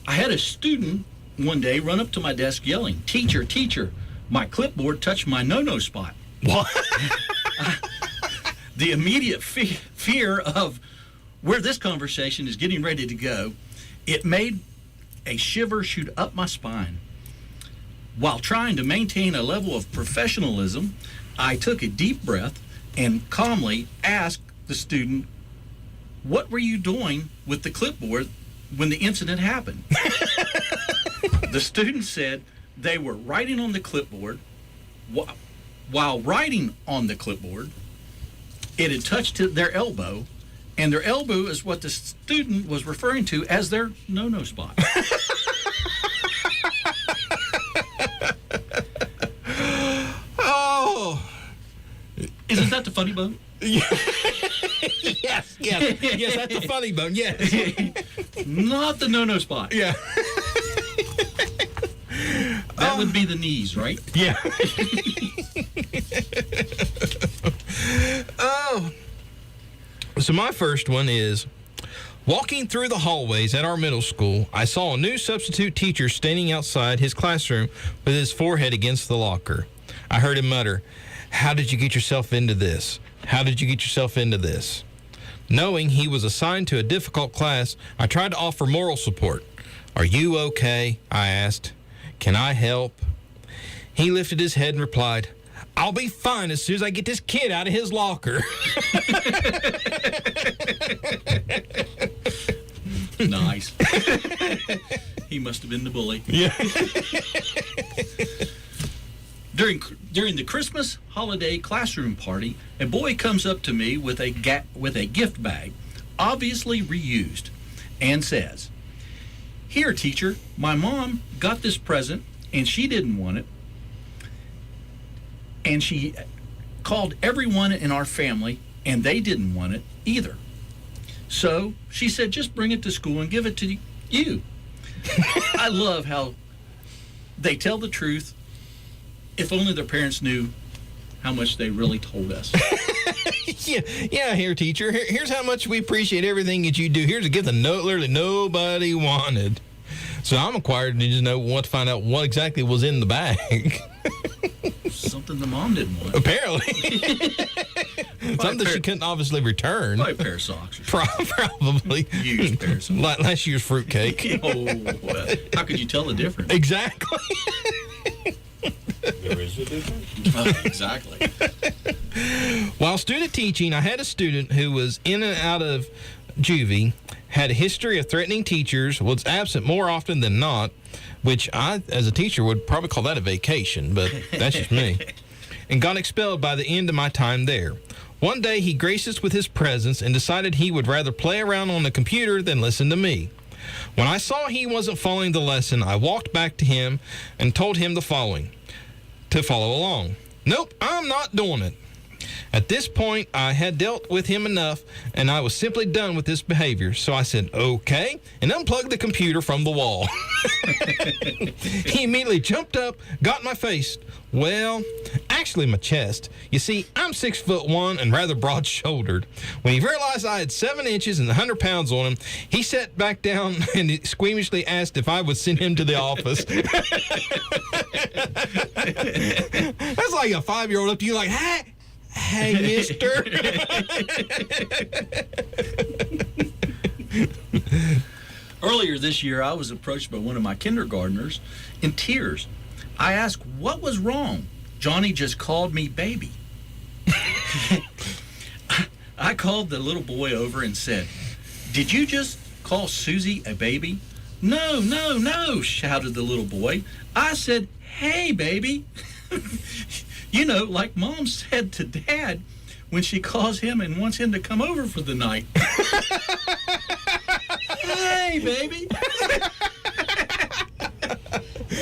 I had a student one day run up to my desk yelling, "Teacher, teacher, my clipboard touched my no-no spot." What? The immediate fear of where this conversation is getting ready to go, it made a shiver shoot up my spine. While trying to maintain a level of professionalism, I took a deep breath and calmly asked the student, "What were you doing with the clipboard when the incident happened?" The student said they were writing on the clipboard. While writing on the clipboard, it had touched their elbow, and their elbow is what the student was referring to as their no-no spot. Oh, Isn't that the funny bone? yes, that's the funny bone. Yes, Not the no-no spot. yeah, That would be the knees, right? yeah. Oh, so my first one is, walking through the hallways at our middle school, I saw a new substitute teacher standing outside his classroom with his forehead against the locker. I heard him mutter, "How did you get yourself into this? How did you get yourself into this?" Knowing he was assigned to a difficult class, I tried to offer moral support. "Are you okay?" I asked. "Can I help?" He lifted his head and replied, "I'll be fine as soon as I get this kid out of his locker." Nice. He must have been the bully. Yeah. During the Christmas holiday classroom party, a boy comes up to me with a gift bag, obviously reused, and says, "Here, teacher, my mom got this present and she didn't want it. And she called everyone in our family and they didn't want it either. So she said, just bring it to school and give it to you." I love how they tell the truth. If only their parents knew how much they really told us. Yeah, here, teacher. Here's how much we appreciate everything that you do. Here's a gift that literally nobody wanted. So I'm required to just want to find out what exactly was in the bag. Something the mom didn't want. Apparently. Something she couldn't obviously return. Probably a pair of socks or something. Probably. Used pair of socks. Like last year's fruitcake. Oh, how could you tell the difference? Exactly. There is a difference. Exactly. While student teaching, I had a student who was in and out of juvie, had a history of threatening teachers, was absent more often than not, which I, as a teacher, would probably call that a vacation, but that's just me, and got expelled by the end of my time there. One day, he graced us with his presence and decided he would rather play around on the computer than listen to me. When I saw he wasn't following the lesson, I walked back to him and told him the following, to follow along. "Nope, I'm not doing it." At this point, I had dealt with him enough, and I was simply done with this behavior. So I said, "Okay," and unplugged the computer from the wall. He immediately jumped up, got in my face. Well, actually my chest. You see, I'm 6'1" and rather broad-shouldered. When he realized I had 7 inches and 100 pounds on him, he sat back down and squeamishly asked if I would send him to the office. That's like a 5-year-old up to you like, Hey, mister. Earlier this year, I was approached by one of my kindergartners in tears. I asked, what was wrong? Johnny just called me baby. I called the little boy over and said, "Did you just call Susie a baby?" "No, no, no," shouted the little boy. "I said, hey, baby." You know, like Mom said to Dad when she calls him and wants him to come over for the night. Hey, baby.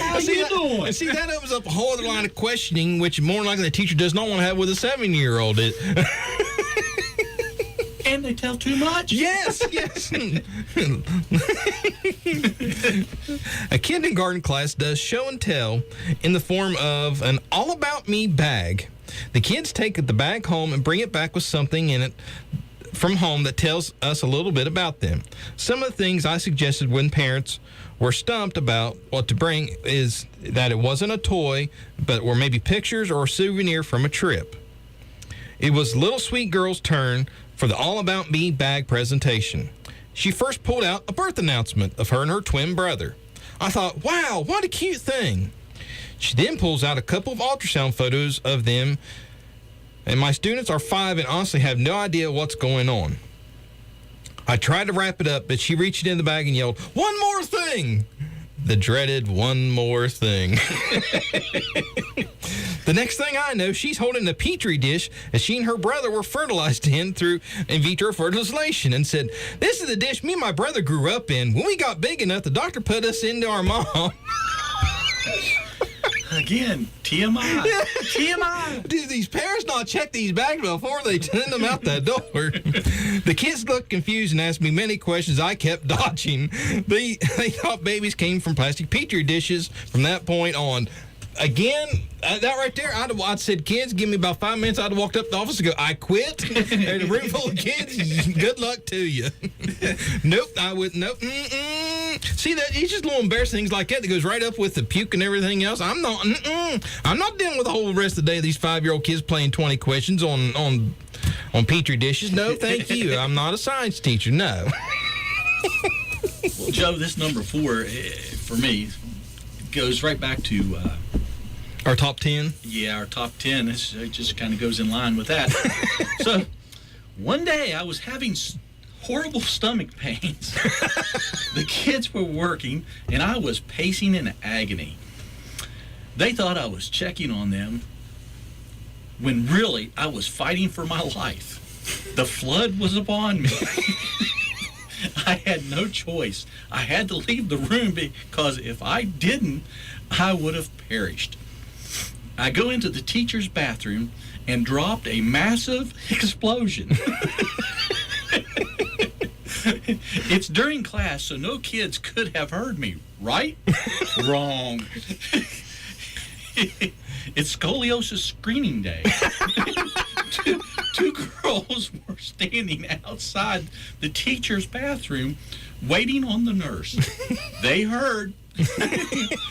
How you doing? See, that opens up a whole other line of questioning, which more likely the teacher does not want to have with a 7-year-old. And they tell too much? Yes, yes. A kindergarten class does show and tell in the form of an All About Me bag. The kids take the bag home and bring it back with something in it from home that tells us a little bit about them. Some of the things I suggested when parents were stumped about what to bring is that it wasn't a toy, but were maybe pictures or a souvenir from a trip. It was little sweet girl's turn for the All About Me bag presentation. She first pulled out a birth announcement of her and her twin brother. I thought, wow, what a cute thing. She then pulls out a couple of ultrasound photos of them, and my students are 5 and honestly have no idea what's going on. I tried to wrap it up, but she reached in the bag and yelled, "One more thing!" The dreaded one more thing. The next thing I know, she's holding a petri dish that she and her brother were fertilized in through in vitro fertilization, and said, "This is the dish me and my brother grew up in. When we got big enough, the doctor put us into our mom." Again, TMI. TMI. Do these parents not check these bags before they send them out that door? The kids looked confused and asked me many questions I kept dodging. They thought babies came from plastic petri dishes from that point on. Again, that right there, I'd said, "Kids, give me about 5 minutes." I'd have walked up to the office and go, "I quit." There's a room full of kids. Good luck to you. Nope, I wouldn't. Nope. See, that it's just little embarrassing things like that goes right up with the puke and everything else. I'm not dealing with the whole rest of the day of these 5-year-old kids playing 20 questions on petri dishes. No, thank you. I'm not a science teacher. No. Well, Joe, this number 4 for me goes right back to Our top 10. our top 10. It just kind of goes in line with that. So one day I was having horrible stomach pains. The kids were working, and I was pacing in agony. They thought I was checking on them, when really I was fighting for my life. The flood was upon me. I had no choice. I had to leave the room because if I didn't, I would have perished. I go into the teacher's bathroom and dropped a massive explosion. It's during class, so no kids could have heard me, right? Wrong. It's scoliosis screening day. Two girls were standing outside the teacher's bathroom waiting on the nurse. They heard.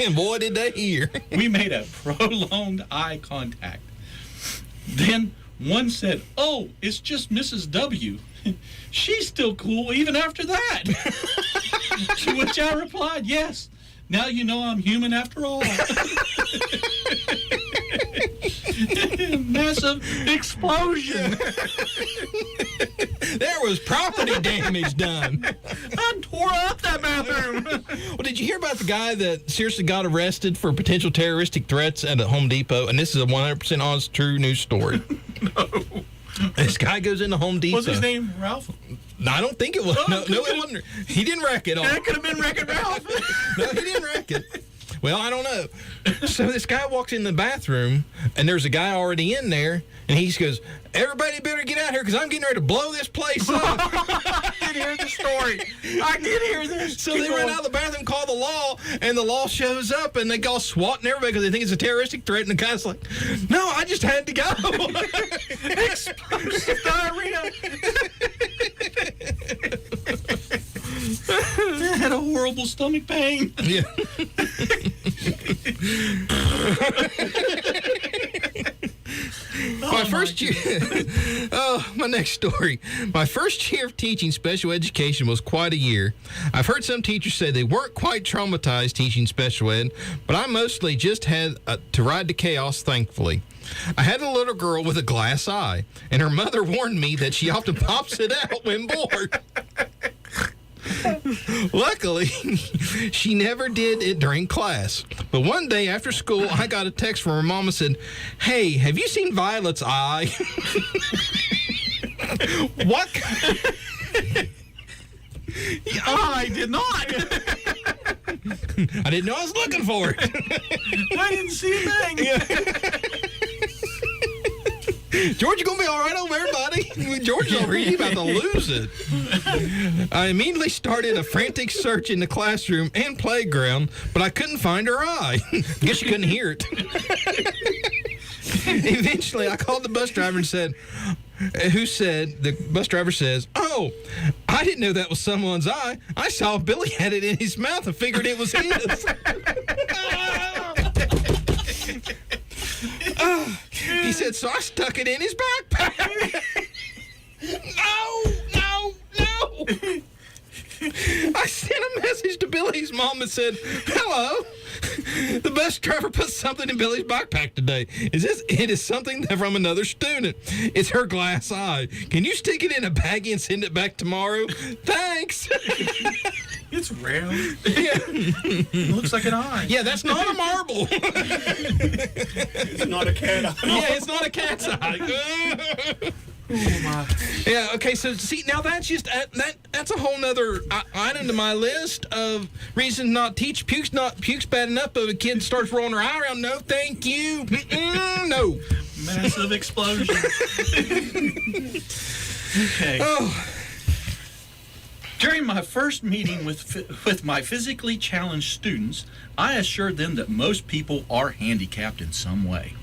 And boy, did they hear. We made a prolonged eye contact. Then one said, "Oh, it's just Mrs. W. She's still cool even after that." To which I replied, "Yes, now you know I'm human after all." Massive explosion. There was property damage done. I tore up that bathroom. Well, did you hear about the guy that seriously got arrested for potential terroristic threats at a Home Depot? And this is a 100% honest, true news story. No. This guy goes into Home Depot. What's his name? Ralph? No, I don't think it was. No, it wasn't. He didn't wreck it all. That could have been Wreck-It Ralph. No, he didn't wreck it. Well, I don't know. So this guy walks in the bathroom, and there's a guy already in there, and he just goes, "Everybody better get out here because I'm getting ready to blow this place up." I did hear the story. I did hear this. So they run out of the bathroom, call the law, and the law shows up, and they call SWAT and everybody because they think it's a terroristic threat, and the guy's like, "No, I just had to go." Explosive diarrhea. I had a horrible stomach pain. Yeah. My next story. My first year of teaching special education was quite a year. I've heard some teachers say they weren't quite traumatized teaching special ed, but I mostly just had to ride the chaos, thankfully. I had a little girl with a glass eye, and her mother warned me that she often pops it out when bored. Luckily, she never did it during class. But one day after school, I got a text from her mom and said, "Hey, have you seen Violet's eye?" What? I did not. I didn't know I was looking for it. I didn't see a thing. George, you gonna be all right over there, buddy? George's over here. He's about to lose it. I immediately started a frantic search in the classroom and playground, but I couldn't find her eye. Guess you couldn't hear it. Eventually, I called the bus driver and said, the bus driver says, "Oh, I didn't know that was someone's eye. I saw Billy had it in his mouth and figured it was his." He said, "So I stuck it in his backpack." No. I sent a message to Billy's mom and said, "Hello, The bus driver put something in Billy's backpack today. It is something from another student. It's her glass eye. Can you stick it in a baggie and send it back tomorrow? Thanks. It's round. Yeah. It looks like an eye. Yeah, that's not a marble. It's not a cat eye. Yeah, it's not a cat's eye. Yeah, okay, so see, now that's just that's a whole nother item to my list of reasons not teach. Puke's bad enough, but a kid starts rolling her eye around. No, thank you. No. Massive explosion. Okay. Oh. During my first meeting with my physically challenged students, I assured them that most people are handicapped in some way.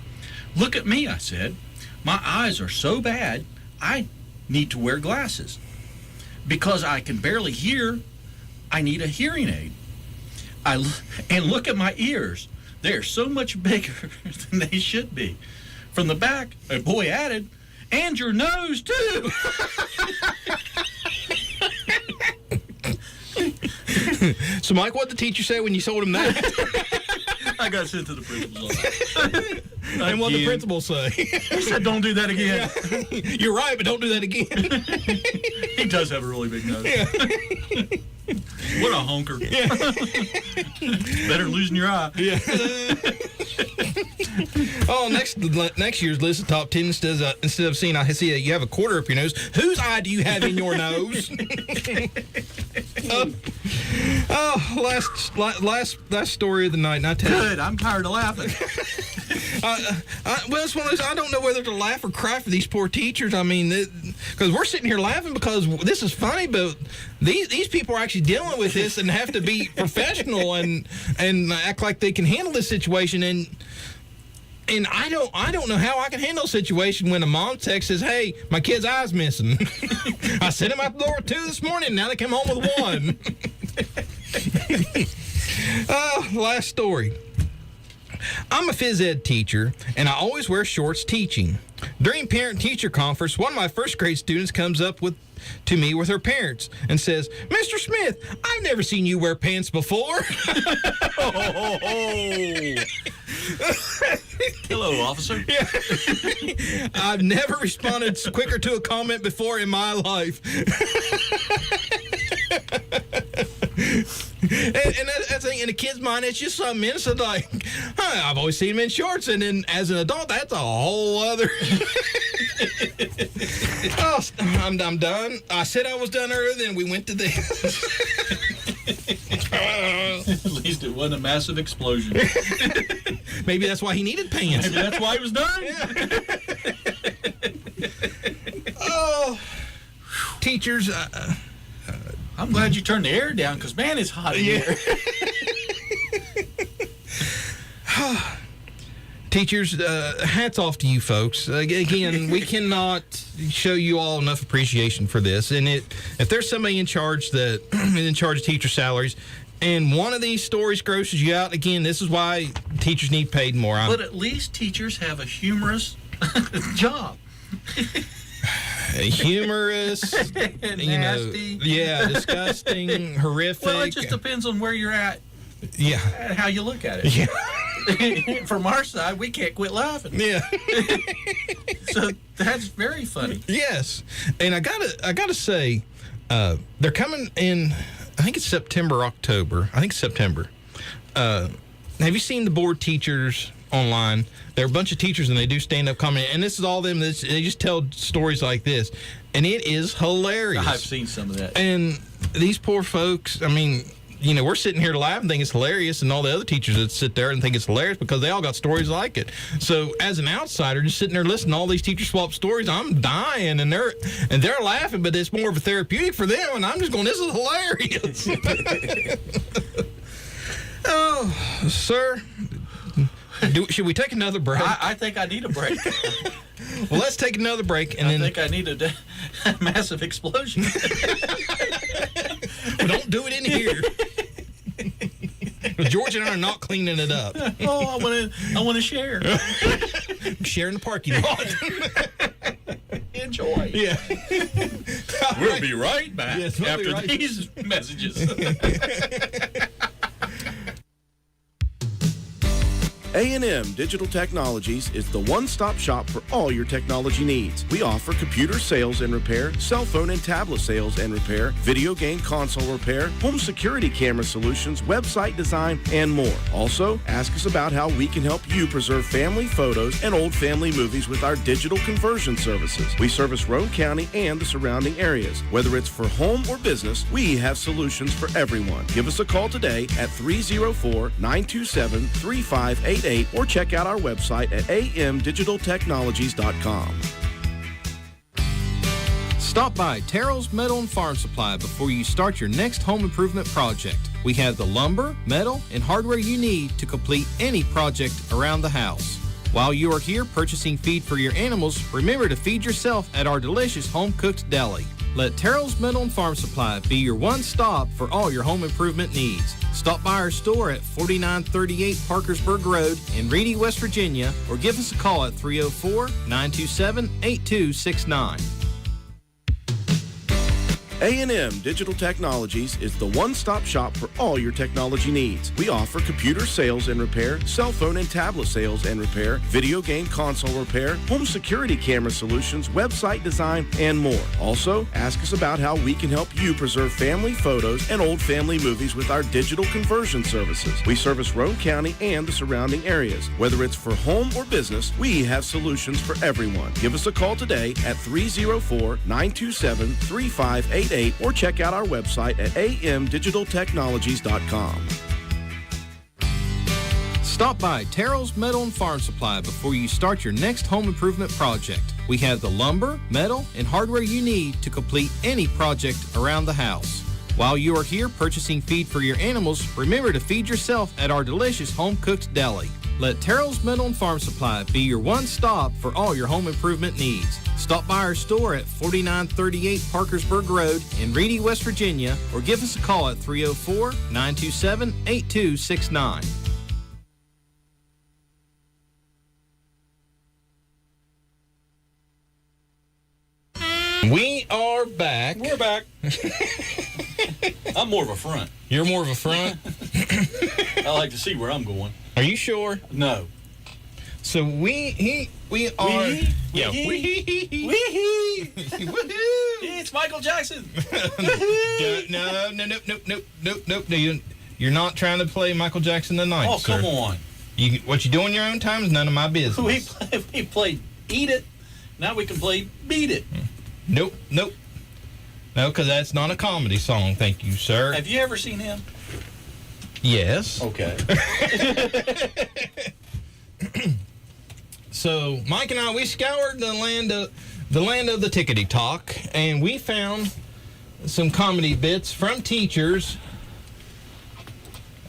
Look at me, I said. My eyes are so bad, I need to wear glasses. Because I can barely hear, I need a hearing aid. And look at my ears. They're so much bigger than they should be. From the back, a boy added, and your nose too. So, Mike, what did the teacher say when you told him that? I got sent to the principal's office. And what did the Again. principal say? He said, don't do that again. You're right, but don't do that again. He does have a really big nose. What a honker. Better losing your eye. Yeah. Oh, next year's list of top 10 instead of seeing you have a quarter up your nose. Whose eye do you have in your nose? Last story of the night. And I tell you, Good. I'm tired of laughing. well, it's one of those. I don't know whether to laugh or cry for these poor teachers. I mean, because we're sitting here laughing because this is funny, but these people are actually dealing with this and have to be professional and act like they can handle this situation. And I don't know how I can handle a situation when a mom text says, "Hey, my kid's eye's missing." I sent him out the door with 2 this morning. Now they come home with 1. Last story. I'm a phys ed teacher, and I always wear shorts teaching. During parent-teacher conference, one of my first grade students comes up to me with her parents and says, "Mr. Smith, I've never seen you wear pants before." Hello, officer. I've never responded quicker to a comment before in my life. And that's the thing, in a kid's mind, it's just something innocent like, I've always seen him in shorts, and then as an adult, that's a whole other. Oh, I'm done. I said I was done earlier, then we went to this. At least it wasn't a massive explosion. Maybe that's why he needed pants. Maybe that's why he was done. Oh, teachers. I'm glad you turned the air down because, man, it's hot in here. Teachers, hats off to you folks. Again, we cannot show you all enough appreciation for this. And if there's somebody in charge is in charge of teacher salaries, and one of these stories grosses you out, again, this is why teachers need paid more. But at least teachers have a humorous job. Humorous, Nasty. disgusting, horrific. Well, it just depends on where you're at Yeah. and how you look at it. Yeah. From our side, we can't quit laughing. Yeah. So that's very funny. Yes. And I gotta say, they're coming in, I think it's September, October. I think it's September. Have you seen the board teachers online? There are a bunch of teachers, and they do stand-up comedy, and this is all them. They just tell stories like this, and it is hilarious. I've seen some of that. And these poor folks, I mean, we're sitting here laughing, think it's hilarious, and all the other teachers that sit there and think it's hilarious because they all got stories like it. So as an outsider, just sitting there listening to all these teacher swap stories, I'm dying, and they're laughing, but it's more of a therapeutic for them, and I'm just going, this is hilarious. Oh, sir. Should we take another break? I think I need a break. Well, let's take another break, and I then think I need a massive explosion. don't do it in here. George and I are not cleaning it up. Oh, I want to share. Sharing the parking lot. Enjoy. Yeah. We'll be right back Yes, we'll be after right these messages. A&M Digital Technologies is the one-stop shop for all your technology needs. We offer computer sales and repair, cell phone and tablet sales and repair, video game console repair, home security camera solutions, website design, and more. Also, ask us about how we can help you preserve family photos and old family movies with our digital conversion services. We service Roane County and the surrounding areas. Whether it's for home or business, we have solutions for everyone. Give us a call today at 304-927-3588 or check out our website at amdigitaltechnologies.com. Stop by Terrell's Metal and Farm Supply before you start your next home improvement project. We have the lumber, metal, and hardware you need to complete any project around the house. While you are here purchasing feed for your animals, remember to feed yourself at our delicious home-cooked deli. Let Terrell's Metal and Farm Supply be your one-stop for all your home improvement needs. Stop by our store at 4938 Parkersburg Road in Reedy, West Virginia, or give us a call at 304-927-8269. A&M Digital Technologies is the one-stop shop for all your technology needs. We offer computer sales and repair, cell phone and tablet sales and repair, video game console repair, home security camera solutions, website design, and more. Also, ask us about how we can help you preserve family photos and old family movies with our digital conversion services. We service Roane County and the surrounding areas. Whether it's for home or business, we have solutions for everyone. Give us a call today at 304-927-3588 or check out our website at amdigitaltechnologies.com. Stop by Terrell's Metal and Farm Supply before you start your next home improvement project. We have the lumber, metal, and hardware you need to complete any project around the house. While you are here purchasing feed for your animals, remember to feed yourself at our delicious home-cooked deli. Let Terrell's Metal and Farm Supply be your one-stop for all your home improvement needs. Stop by our store at 4938 Parkersburg Road in Reedy, West Virginia, or give us a call at 304-927-8269. We are back. We're back. I'm more of a front. You're more of a front? I like to see where I'm going. Are you sure? No. So we are. Yeah. It's Michael Jackson. No. You're not trying to play Michael Jackson tonight. Oh, come on. What you do in your own time is none of my business. We played Eat It. Now we can play Beat It. Nope. No, because that's not a comedy song. Thank you, sir. Have you ever seen him? Yes. Okay. So Mike and I, we scoured the land of the tickety talk, and we found some comedy bits from teachers,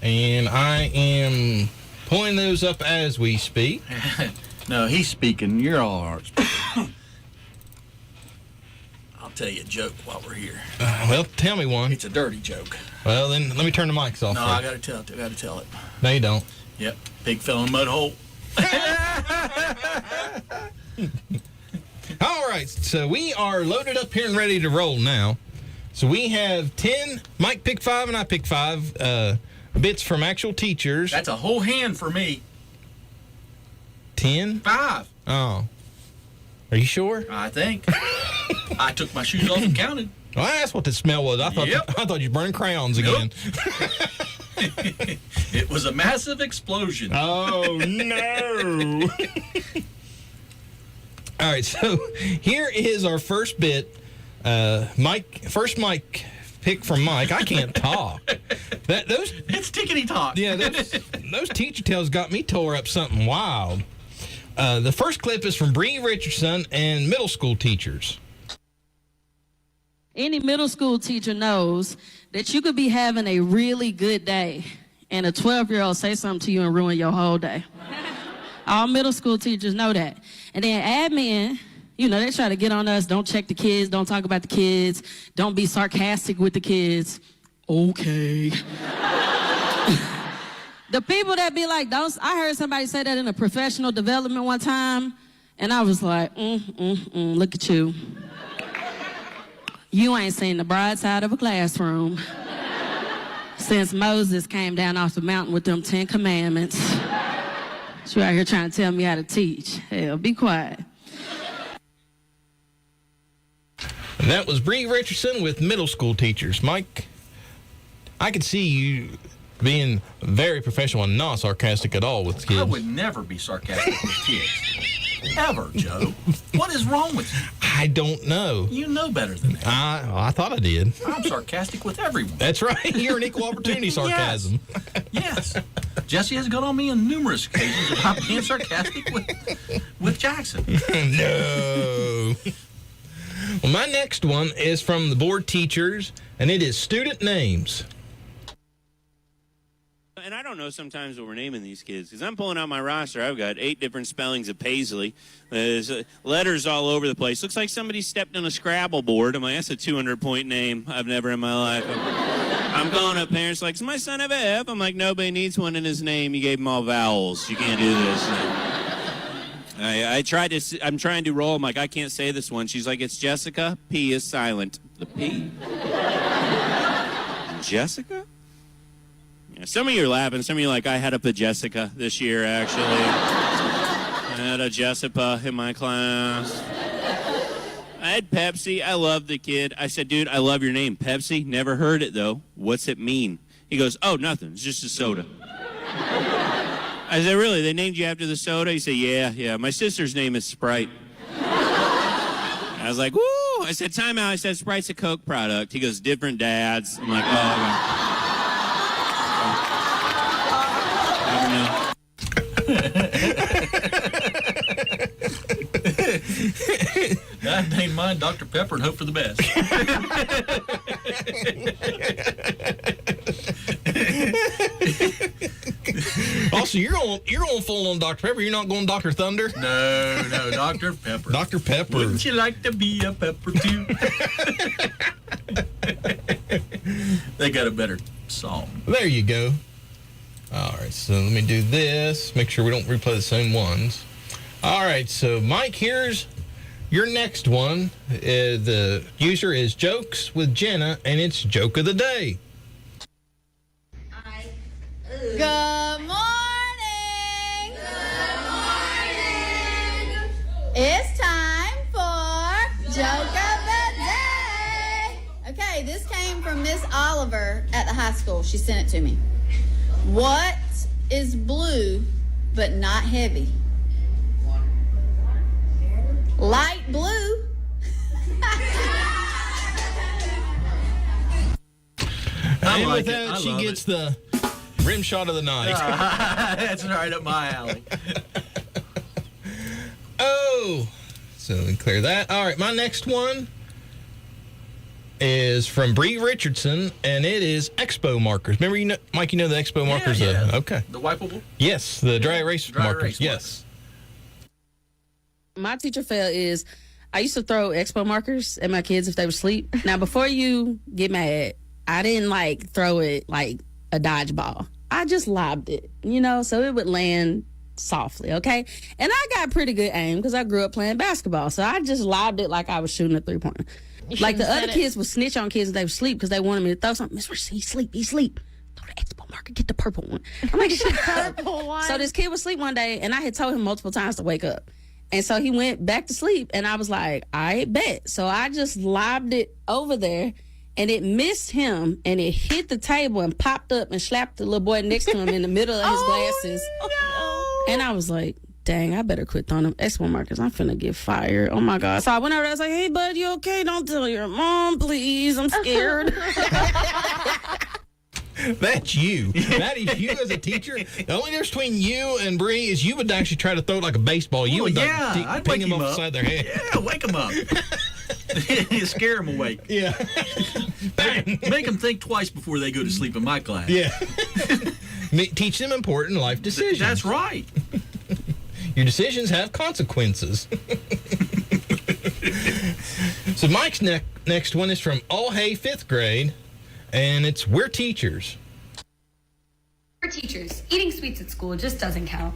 and I am pulling those up as we speak. No, he's speaking. You're all right. I'll tell you a joke while we're here. Well, tell me one. It's a dirty joke. Well, then let me turn the mics off. No, I gotta tell it. No, you don't. Yep. Pig fell in a mud hole. All right, so we are loaded up here and ready to roll now. So we have 10. Mike picked 5 and I picked 5 bits from actual teachers. That's a whole hand for me. 10? 5. Oh. Are you sure? I think. I took my shoes off and counted. Well, that's what the smell was. I thought I thought you were burning crayons again. It was a massive explosion. Oh, no. All right, so here is our first bit. Mike pick from Mike. I can't talk. It's tickety talk. Yeah, those teacher tales got me tore up something wild. The first clip is from Bree Richardson and middle school teachers. Any middle school teacher knows that you could be having a really good day and a 12-year-old say something to you and ruin your whole day. All middle school teachers know that. And then admin, they try to get on us. Don't check the kids. Don't talk about the kids. Don't be sarcastic with the kids. Okay. The people that be like, I heard somebody say that in a professional development one time, and I was like, look at you. You ain't seen the bright side of a classroom since Moses came down off the mountain with them 10 commandments. She out here trying to tell me how to teach. Hell, be quiet. And that was Bree Richardson with middle school teachers. Mike, I could see you being very professional and not sarcastic at all with kids. I would never be sarcastic with kids. Ever, Joe. What is wrong with you? I don't know. You know better than that. I thought I did. I'm sarcastic with everyone. That's right. You're an equal opportunity sarcasm. Yes. Jesse has got on me on numerous occasions about being sarcastic with Jackson. No. Well, my next one is from the board teachers, and it is student names. And I don't know sometimes what we're naming these kids, because I'm pulling out my roster. I've got 8 different spellings of Paisley. There's letters all over the place. Looks like somebody stepped on a Scrabble board. I'm like, that's a 200-point name I've never in my life. I'm calling up parents like, does my son have a F? I'm like, nobody needs one in his name. You gave him all vowels. You can't do this. I'm trying to roll. I'm like, I can't say this one. She's like, it's Jessica. P is silent. The P. Jessica? Yeah, some of you are laughing. Some of you are like, I had a Jessica this year, actually. I had a Jessica in my class. I had Pepsi. I loved the kid. I said, dude, I love your name. Pepsi? Never heard it, though. What's it mean? He goes, oh, nothing. It's just a soda. I said, really? They named you after the soda? He said, yeah. My sister's name is Sprite. I was like, woo! I said, time out. I said, Sprite's a Coke product. He goes, different dads. I'm like, oh, okay. I named mine Dr. Pepper and hope for the best. Also, you're on full on Dr. Pepper. You're not going Dr. Thunder? No, Dr. Pepper. Dr. Pepper. Wouldn't you like to be a pepper too? They got a better song. There you go. All right, so let me do this. Make sure we don't replay the same ones. All right, so Mike, here's your next one. The user is Jokes with Jenna, and it's Joke of the Day. Good morning. Good morning. It's time for Joke of the Day. Okay, this came from Miss Oliver at the high school. She sent it to me. What is blue but not heavy? Light blue. And like with that, it. she gets the rim shot of the night. That's right up my alley. Oh, so let me clear that. All right, my next one is from Bree Richardson, and it is Expo markers. Remember, Mike, you know the Expo markers? Yeah. Okay. The wipeable? Yes, the dry erase markers. erase Yes. My teacher fail is I used to throw expo markers at my kids if they were asleep. Now, before you get mad, I didn't like throw it like a dodgeball. I just lobbed it, so it would land softly, okay? And I got pretty good aim because I grew up playing basketball. So I just lobbed it like I was shooting a three-pointer. Like the other kids would snitch on kids if they were asleep because they wanted me to throw something. Miss Rich, he's asleep. Throw the expo marker, get the purple one. I'm like, purple one. So this kid was asleep one day, and I had told him multiple times to wake up. And so he went back to sleep, and I was like, I bet. So I just lobbed it over there, and it missed him, and it hit the table and popped up and slapped the little boy next to him in the middle of his glasses. No. And I was like, dang, I better quit throwing them expo markers. I'm finna get fired. Oh, my God. So I went over there. I was like, hey, bud, you okay? Don't tell your mom, please. I'm scared. That's you. That is you as a teacher. The only difference between you and Bree is you would actually try to throw it like a baseball. You would I'd ping wake him him off up. the side of their head. Yeah, wake them up. Scare them awake. Yeah. Bang. Make them think twice before they go to sleep in my class. Yeah. Teach them important life decisions. That's right. Your decisions have consequences. So Mike's next one is from All Hay 5th grade, and it's We're Teachers. We're teachers. Eating sweets at school just doesn't count.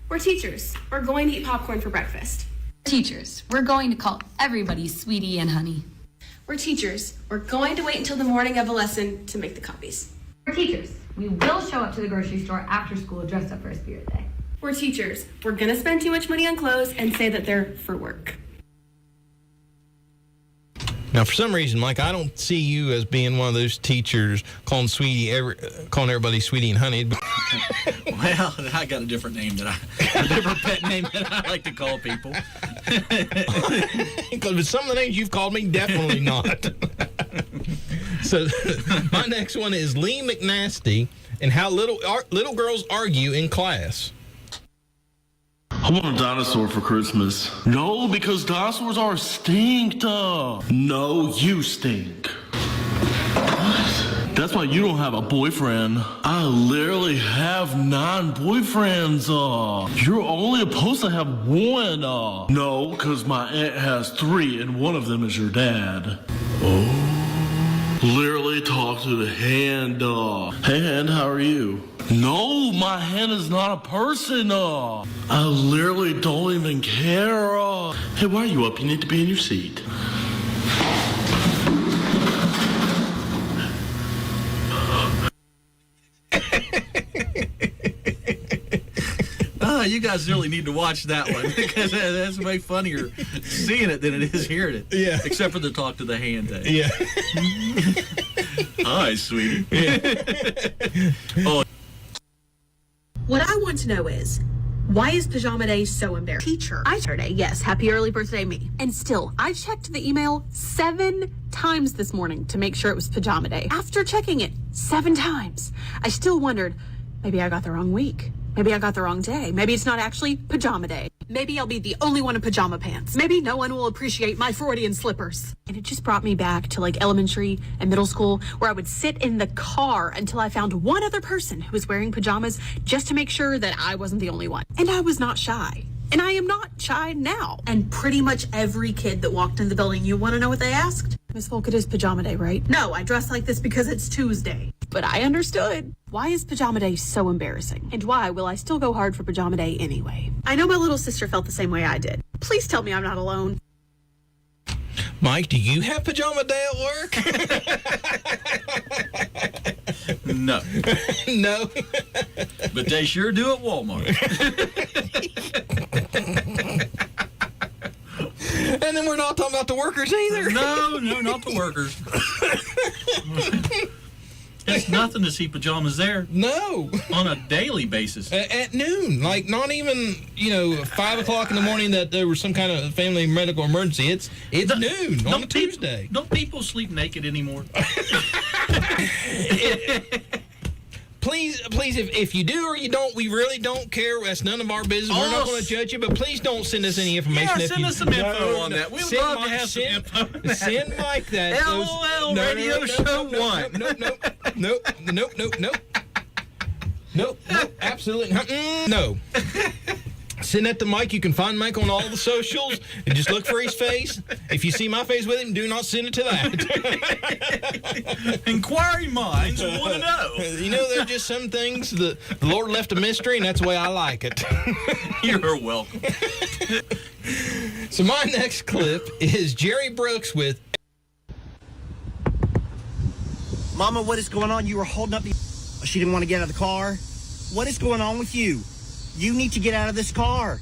We're teachers. We're going to eat popcorn for breakfast. Teachers. We're going to call everybody sweetie and honey. We're teachers. We're going to wait until the morning of a lesson to make the copies. We're teachers. We will show up to the grocery store after school dressed up for a spirit day. We're teachers. We're gonna spend too much money on clothes and say that they're for work. Now, for some reason, Mike, I don't see you as being one of those teachers calling calling everybody Sweetie and Honey. Well, I got a different name a different pet name that I like to call people. Because with some of the names you've called me, definitely not. So, my next one is Lee McNasty and how little girls argue in class. I want a dinosaur for Christmas. No, because dinosaurs are stink. No, you stink. What? That's why you don't have a boyfriend. I literally have 9 boyfriends. You're only supposed to have 1. No, because my aunt has 3 and one of them is your dad. Oh. Literally talk to the hand. Hey, hand, how are you? No, my hand is not a person. I literally don't even care. Hey, why are you up? You need to be in your seat. You guys really need to watch that one because that's way funnier seeing it than it is hearing it. Yeah. Except for the talk to the hand day. Yeah. Hi, sweetie. Oh. What I want to know is, why is Pajama Day so embarrassing? Teacher. Yes, happy early birthday, me. And still, I checked the email 7 times this morning to make sure it was Pajama Day. After checking it 7 times, I still wondered, maybe I got the wrong week. Maybe I got the wrong day. Maybe it's not actually Pajama Day. Maybe I'll be the only one in pajama pants. Maybe no one will appreciate my Freudian slippers. And it just brought me back to like elementary and middle school where I would sit in the car until I found one other person who was wearing pajamas just to make sure that I wasn't the only one. And I was not shy. And I am not shy now. And pretty much every kid that walked in the building, you want to know what they asked? Miss Volk, it is Pajama Day, right? No, I dress like this because it's Tuesday. But I understood. Why is Pajama Day so embarrassing? And why will I still go hard for Pajama Day anyway? I know my little sister felt the same way I did. Please tell me I'm not alone. Mike, do you have Pajama Day at work? No. No. But they sure do at Walmart. And then we're not talking about the workers either. No, not the workers. It's nothing to see pajamas there. No. On a daily basis. At noon. Like, not even, 5 o'clock in the morning that there was some kind of family medical emergency. It's noon on a Tuesday. Don't people sleep naked anymore? Please, if you do or you don't, we really don't care. That's none of our business. We're not going to judge you, but please don't send us any information. Yeah, send us some info on that. We would love to have some info on that. Send Mike that. LOL Radio Show 1. Nope, absolutely not. No. Send that to Mike. You can find Mike on all the socials and just look for his face. If you see my face with him, do not send it to that. Inquiring minds want to know. There are just some things that the Lord left a mystery, and that's the way I like it. You're welcome. So my next clip is Jerry Brooks with... Mama, what is going on? You were holding up the... She didn't want to get out of the car. What is going on with you? You need to get out of this car.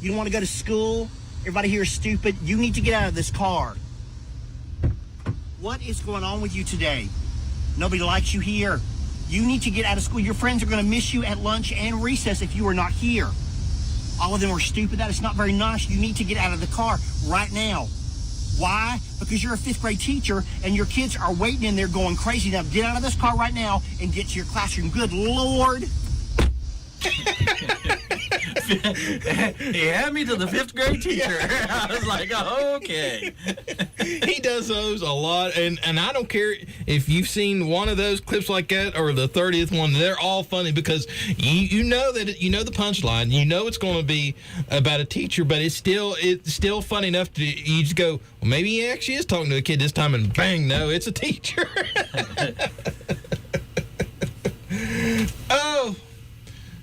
You don't want to go to school. Everybody here is stupid. You need to get out of this car. What is going on with you today? Nobody likes you here. You need to get out of school. Your friends are going to miss you at lunch and recess if you are not here. All of them are stupid. That is not very nice. You need to get out of the car right now. Why? Because you're a 5th grade teacher and your kids are waiting in there going crazy. Now get out of this car right now and get to your classroom. Good Lord. He had me to the 5th grade teacher. I was like, oh, okay. He does those a lot, and I don't care if you've seen one of those clips like that or the 30th one. They're all funny because you know the punchline. You know it's going to be about a teacher, but it's still funny enough to you just go, well, maybe he actually is talking to a kid this time, and bang, no, it's a teacher. Oh.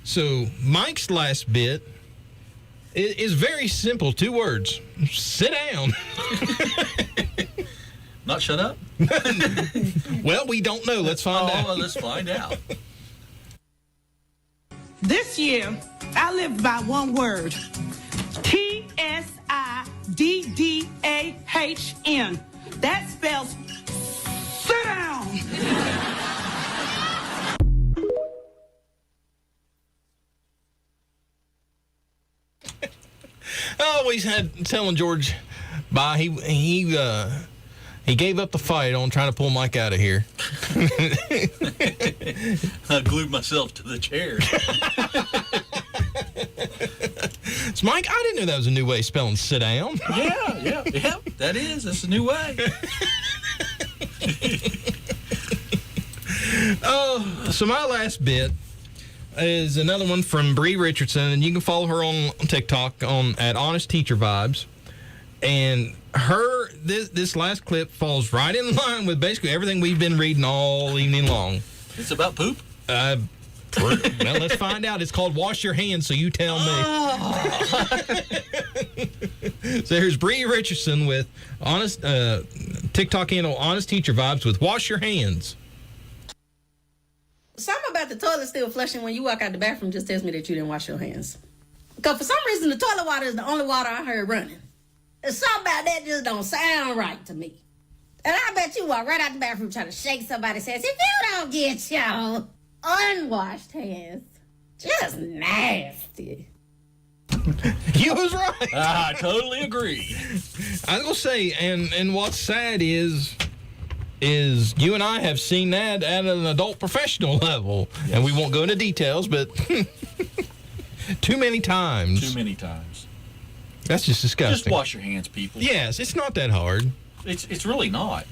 So Mike's last bit is very simple. 2 words. Sit down. Not shut up? Well, we don't know. Let's find out. Well, let's find out. This year, I live by one word. TSIDDAHN. That spells sit down. I always had telling George bye. He gave up the fight on trying to pull Mike out of here. I glued myself to the chair. So Mike, I didn't know that was a new way of spelling sit down. Yeah, that is. That's a new way. So my last bit is another one from Bree Richardson, and you can follow her on TikTok at Honest Teacher Vibes. And this last clip falls right in line with basically everything we've been reading all evening long. It's about poop? Well, let's find out. It's called Wash Your Hands, so you tell me. So here's Bree Richardson with TikTok handle Honest Teacher Vibes with Wash Your Hands. Something about the toilet still flushing when you walk out the bathroom just tells me that you didn't wash your hands. Because for some reason, the toilet water is the only water I heard running. And something about that just don't sound right to me. And I bet you walk right out the bathroom trying to shake somebody's hands. If you don't get your unwashed hands, just nasty. You was right. I totally agree. I was going to say, and what's sad is you and I have seen that at an adult professional level. Yes. And we won't go into details, but too many times. Too many times. That's just disgusting. Just wash your hands, people. Yes, it's not that hard. It's really not.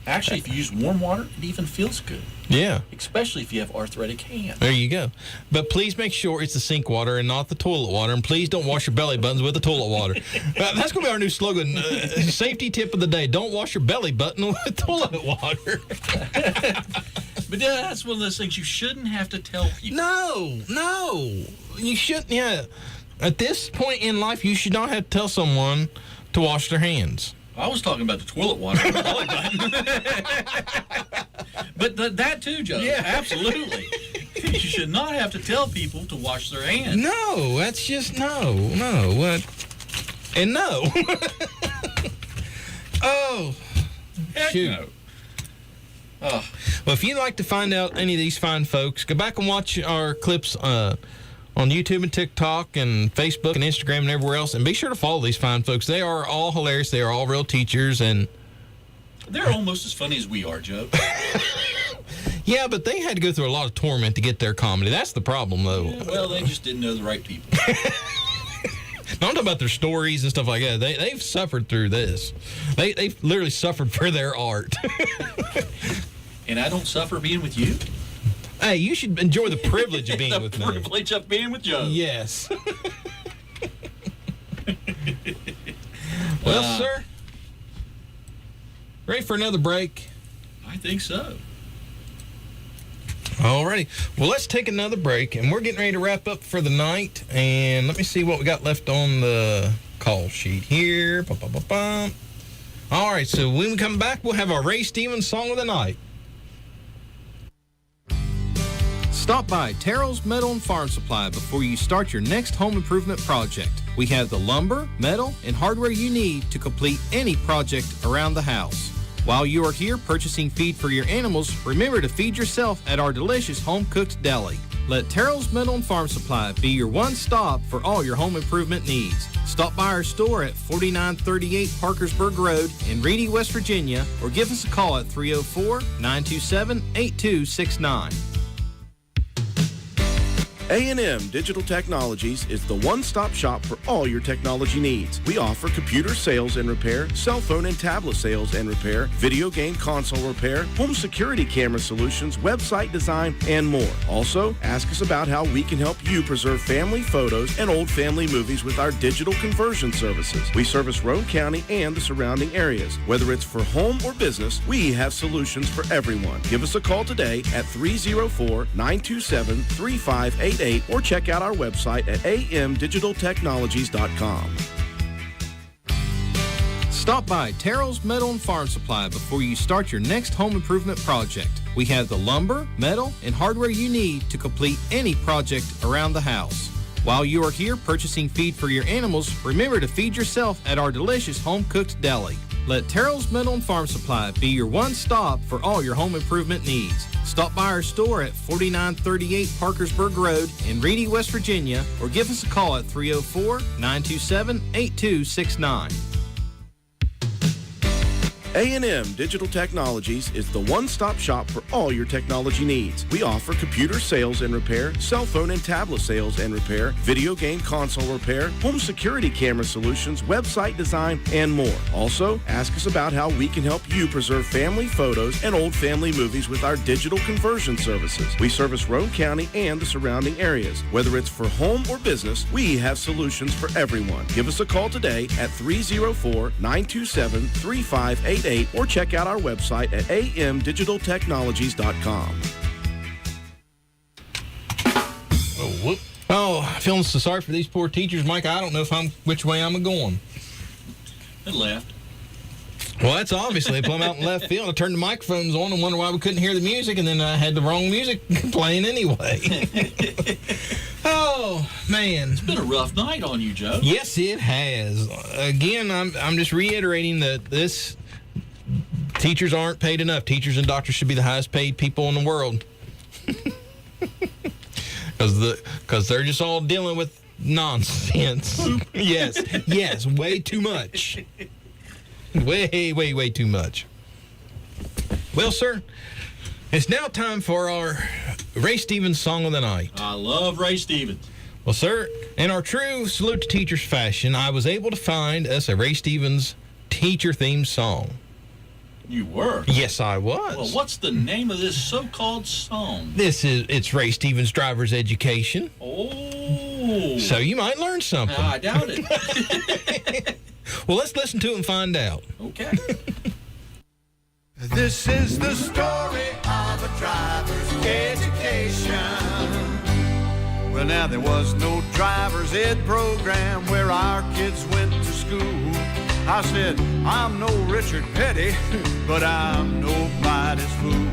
Actually, if you use warm water, it even feels good. Yeah. Especially if you have arthritic hands. There you go. But please make sure it's the sink water and not the toilet water. And please don't wash your belly buttons with the toilet water. That's going to be our new slogan. Safety tip of the day. Don't wash your belly button with toilet water. But that's one of those things you shouldn't have to tell people. No. You shouldn't. Yeah. At this point in life, you should not have to tell someone to wash their hands. I was talking about the toilet water and the belly button. But that too, Joe. Yeah. Absolutely. You should not have to tell people to wash their hands. No, that's just no. What? And no. Oh. Heck shoot. no. Oh. Well, if you'd like to find out any of these fine folks, go back and watch our clips on YouTube and TikTok and Facebook and Instagram and everywhere else. And be sure to follow these fine folks. They are all hilarious. They are all real teachers. And they're almost as funny as we are, Joe. yeah, but they had to go through a lot of torment to get their comedy. That's the problem, though. Yeah, well, they just didn't know the right people. No, I'm talking about their stories and stuff like that. They've suffered through this. They've literally suffered for their art. And I don't suffer being with you? Hey, you should enjoy the privilege of being with me. The privilege of being with Joe. Yes. Well, sir, ready for another break? I think so. Alrighty. Well, let's take another break, and we're getting ready to wrap up for the night. And let me see what we got left on the call sheet here. All right, so when we come back, we'll have our Ray Stevens Song of the Night. Stop by Terrell's Metal and Farm Supply before you start your next home improvement project. We have the lumber, metal, and hardware you need to complete any project around the house. While you are here purchasing feed for your animals, remember to feed yourself at our delicious home-cooked deli. Let Terrell's Metal and Farm Supply be your one-stop for all your home improvement needs. Stop by our store at 4938 Parkersburg Road in Reedy, West Virginia, or give us a call at 304-927-8269. A&M Digital Technologies is the one-stop shop for all your technology needs. We offer computer sales and repair, cell phone and tablet sales and repair, video game console repair, home security camera solutions, website design, and more. Also, ask us about how we can help you preserve family photos and old family movies with our digital conversion services. We service Roane County and the surrounding areas. Whether it's for home or business, we have solutions for everyone. Give us a call today at 304-927-3588 or check out our website at amdigitaltechnologies.com. Stop by Terrell's Metal and Farm Supply before you start your next home improvement project. We have the lumber, metal, and hardware you need to complete any project around the house. While you are here purchasing feed for your animals, remember to feed yourself at our delicious home-cooked deli. Let Terrell's Metal and Farm Supply be your one-stop for all your home improvement needs. Stop by our store at 4938 Parkersburg Road in Reedy, West Virginia, or give us a call at 304-927-8269. A&M Digital Technologies is the one-stop shop for all your technology needs. We offer computer sales and repair, cell phone and tablet sales and repair, video game console repair, home security camera solutions, website design, and more. Also, ask us about how we can help you preserve family photos and old family movies with our digital conversion services. We service Roane County and the surrounding areas. Whether it's for home or business, we have solutions for everyone. Give us a call today at 304-927-3588 or check out our website at amdigitaltechnologies.com. Oh, I'm feeling so sorry for these poor teachers, Mike. I don't know which way I'm going. It left. Well, that's obviously plumb out in left field. I turned the microphones on and wondered why we couldn't hear the music, and then I had the wrong music playing anyway. Oh, man. It's been a rough night on you, Joe. Yes, it has. Again, I'm just reiterating that teachers aren't paid enough. Teachers and doctors should be the highest paid people in the world. Because they're just all dealing with nonsense. Yes, way too much. Way too much. Well, sir, it's now time for our Ray Stevens Song of the Night. I love Ray Stevens. Well, sir, in our true Salute to Teachers fashion, I was able to find us a Ray Stevens teacher-themed song. You were? Yes, I was. Well, what's the name of this so-called song? It's Ray Stevens Driver's Education. Oh. So you might learn something. I doubt it. Well, let's listen to it and find out. Okay. This is the story of a driver's education. Well, now there was no driver's ed program where our kids went to school. I said, I'm no Richard Petty, but I'm nobody's fool.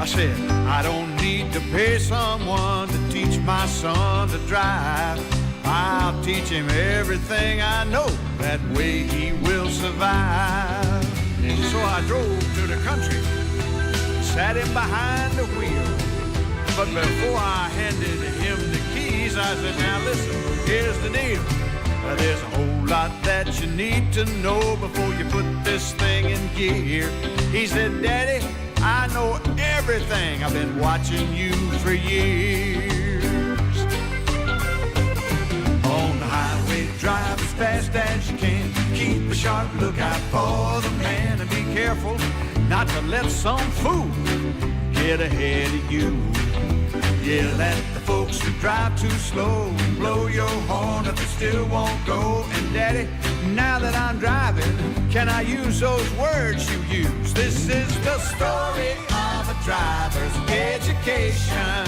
I said, I don't need to pay someone to teach my son to drive. I'll teach him everything I know, that way he will survive. So I drove to the country, sat him behind the wheel. But before I handed him the keys, I said, now listen, here's the deal. There's a whole lot that you need to know before you put this thing in gear. He said, Daddy, I know everything. I've been watching you for years. On the highway, drive as fast as you can. Keep a sharp lookout for the man, and be careful not to let some fool get ahead of you. Yell at the folks who drive too slow, blow your horn if they still won't go. And Daddy, now that I'm driving, can I use those words you use? This is the story of a driver's education,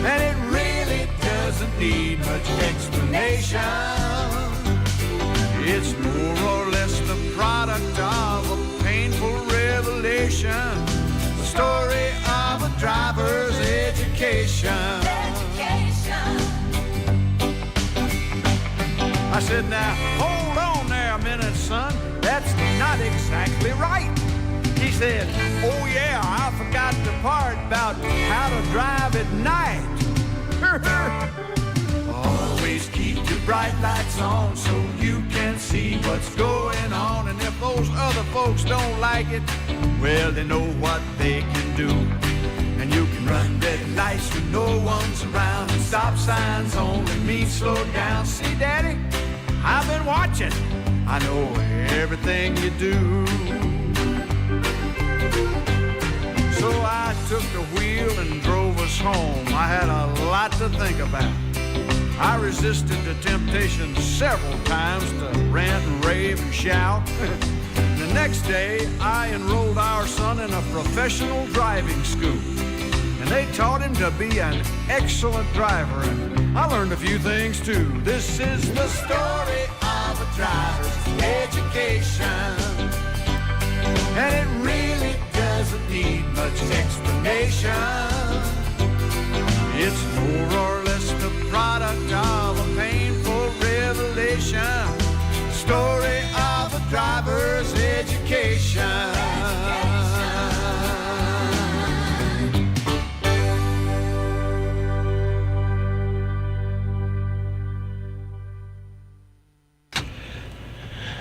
and it really doesn't need much explanation. It's more or less the product of a painful revelation. The story of a driver's education. I said, now, hold on there a minute, son. That's not exactly right. He said, oh yeah, I forgot the part about how to drive at night. Always keep your bright lights on so you can see what's going on. And if those other folks don't like it, well, they know what they can do. And you can run red lights when no one's around, and stop signs only mean slow down. See, Daddy, I've been watching. I know everything you do. So I took the wheel and drove us home. I had a lot to think about. I resisted the temptation several times to rant and rave and shout. The next day, I enrolled our son in a professional driving school. And they taught him to be an excellent driver. And I learned a few things too. This is the story of a driver's education. And it really doesn't need much explanation. It's more or less the product of a painful revelation. Story of a driver's education.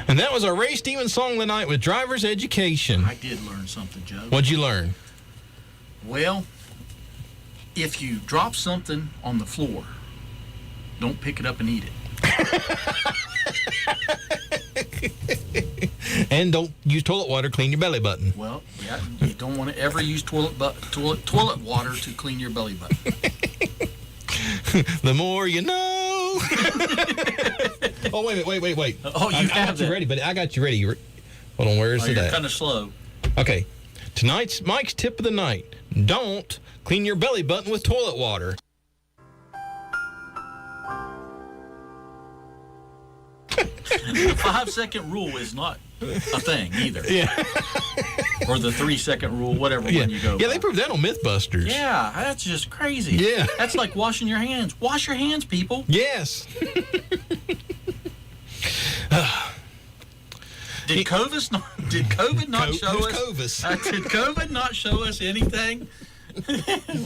And that was our Ray Stevens song of the night with Driver's Education. I did learn something, Joe. What'd you learn? Well, if you drop something on the floor, don't pick it up and eat it. And don't use toilet water, clean your belly button. Well, yeah, you don't want to ever use toilet water to clean your belly button. The more you know. Oh, wait. Oh, I got you ready, but I got you ready. Hold on, where is it You're at? kind of slow. Okay. Tonight's Mike's tip of the night. Don't clean your belly button with toilet water. The 5-second rule is not a thing either. Yeah. Or the 3-second rule, whatever one you go Yeah, by. they proved that on Mythbusters. Yeah, that's just crazy. Yeah. That's like washing your hands. Wash your hands, people. Yes. Did COVID not show us? Did COVID not show us anything?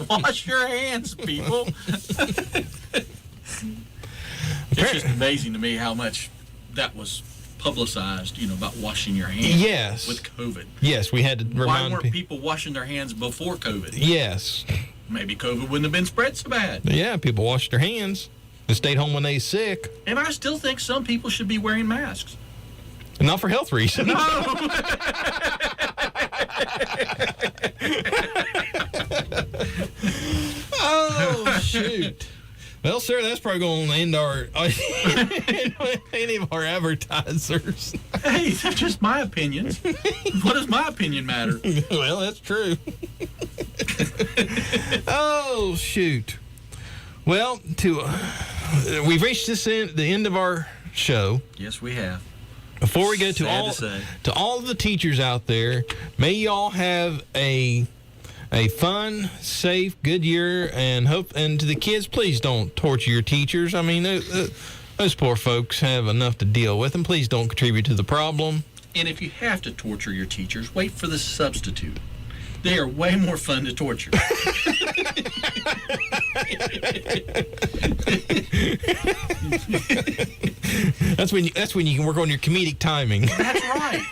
Wash your hands, people. It's just amazing to me how much that was publicized, about washing your hands. Yes. With COVID. Yes, we had to remind Why weren't people washing their hands before COVID? Yes. Maybe COVID wouldn't have been spread so bad. Yeah, people washed their hands and stayed home when they was sick. And I still think some people should be wearing masks. Not for health reasons. No. Oh, shoot. Well, sir, that's probably going to end any of our advertisers. Hey, that's just my opinions. What does my opinion matter? Well, that's true. Oh, shoot. Well, we've reached the end of our show. Yes, we have. Before we go Sad to all of the teachers out there, may you all have a fun, safe, good year, and to the kids, please don't torture your teachers. I mean, those poor folks have enough to deal with, and please don't contribute to the problem. And if you have to torture your teachers, wait for the substitute. They are way more fun to torture. That's when you can work on your comedic timing. That's right.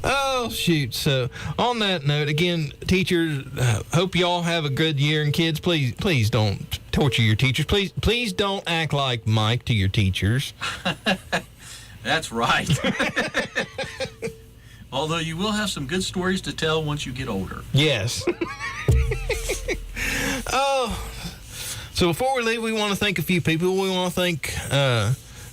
Oh, shoot. So, on that note, again, teachers, hope you all have a good year. And kids, please don't torture your teachers. Please don't act like Mike to your teachers. That's right. Although you will have some good stories to tell once you get older. Yes. Oh, so before we leave, we want to thank a few people. We want to thank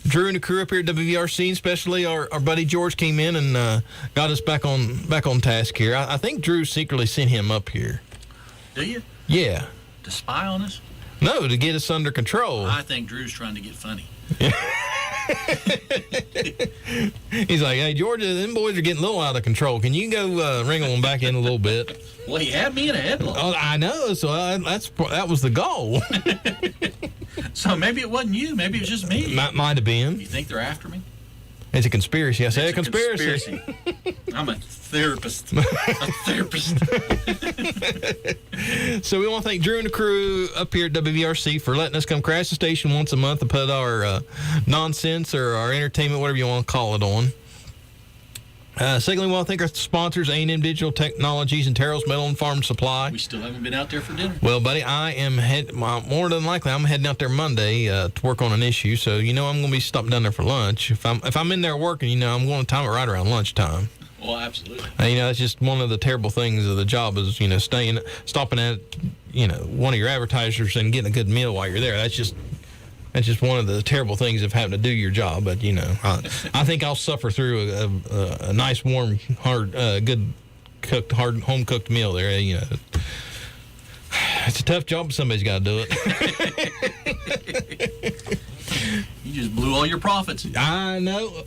Drew and the crew up here at WVRC, especially our buddy George came in and got us back on task here. I think Drew secretly sent him up here. Do you? Yeah. To spy on us? No, to get us under control. I think Drew's trying to get funny. He's like, hey, Georgia, them boys are getting a little out of control. Can you go wrangle them back in a little bit? Well, he had me in a headlock. Oh, I know. So that was the goal. So maybe it wasn't you. Maybe it was just me. Might have been. You think they're after me? It's a conspiracy. I said It's a conspiracy. I'm a therapist. So we want to thank Drew and the crew up here at WVRC for letting us come crash the station once a month and put our nonsense or our entertainment, whatever you want to call it, on. Secondly, we want to thank our sponsors, A&M Digital Technologies and Terrell's Metal and Farm Supply. We still haven't been out there for dinner. Well, buddy, I am more than likely I'm heading out there Monday to work on an issue. So I'm going to be stopping down there for lunch. If I'm in there working, I'm going to time it right around lunchtime. Well, absolutely. That's just one of the terrible things of the job is stopping at one of your advertisers and getting a good meal while you're there. That's just one of the terrible things of having to do your job. But I think I'll suffer through a nice, warm, hard, good cooked, home cooked meal there. It's a tough job, but somebody's got to do it. You just blew all your profits. I know.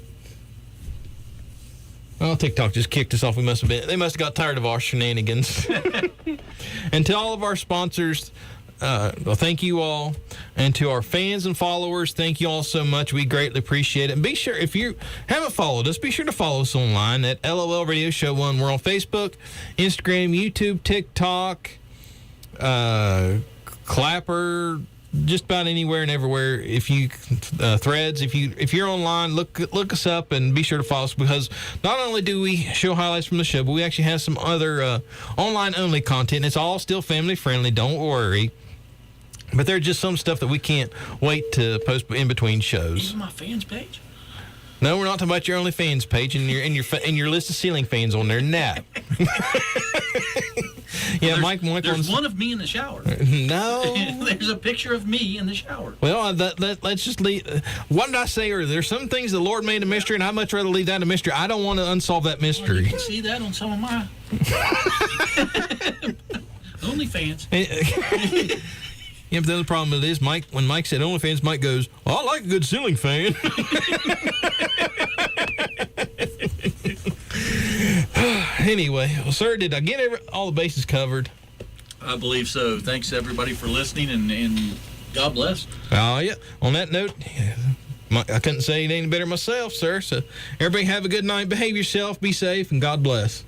Oh, TikTok just kicked us off. They must have got tired of our shenanigans. And to all of our sponsors, well, thank you all. And to our fans and followers, thank you all so much. We greatly appreciate it. And be sure, if you haven't followed us, be sure to follow us online at LOL Radio Show 1. We're on Facebook, Instagram, YouTube, TikTok, Clapper, just about anywhere and everywhere. If you Threads, if you're online, look us up and be sure to follow us, because not only do we show highlights from the show, but we actually have some other online only content. It's all still family friendly, don't worry. But there's just some stuff that we can't wait to post in between shows. Even my fans page? No, we're not talking about your OnlyFans page and your list of ceiling fans on there. Nah. Yeah, Mike. There's wants... one of me in the shower. No. There's a picture of me in the shower. Well, let's just leave. What did I say earlier? There's some things the Lord made a mystery, and I'd much rather leave that a mystery. I don't want to unsolve that mystery. Well, you can see that on some of my OnlyFans. Yeah, but the other problem is, Mike. When Mike said OnlyFans, Mike goes, "Oh, I like a good ceiling fan." Anyway, well, sir, did I get all the bases covered? I believe so. Thanks, everybody, for listening, and God bless. Oh, yeah. On that note, I couldn't say it any better myself, sir. So everybody have a good night. Behave yourself. Be safe, and God bless.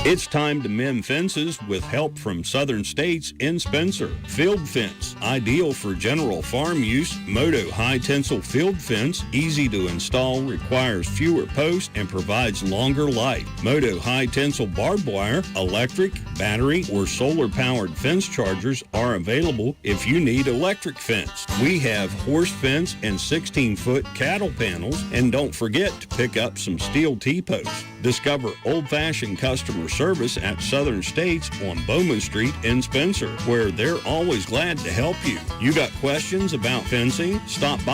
It's time to mend fences with help from Southern States in Spencer. Field Fence, ideal for general farm use. Moto high tensile field fence, easy to install, requires fewer posts, and provides longer life. Moto high tensile barbed wire, electric, battery, or solar powered fence chargers are available if you need electric fence. We have horse fence and 16-foot cattle panels, and don't forget to pick up some steel T-posts. Discover old-fashioned customer service at Southern States on Bowman Street in Spencer, where they're always glad to help you. You got questions about fencing? Stop by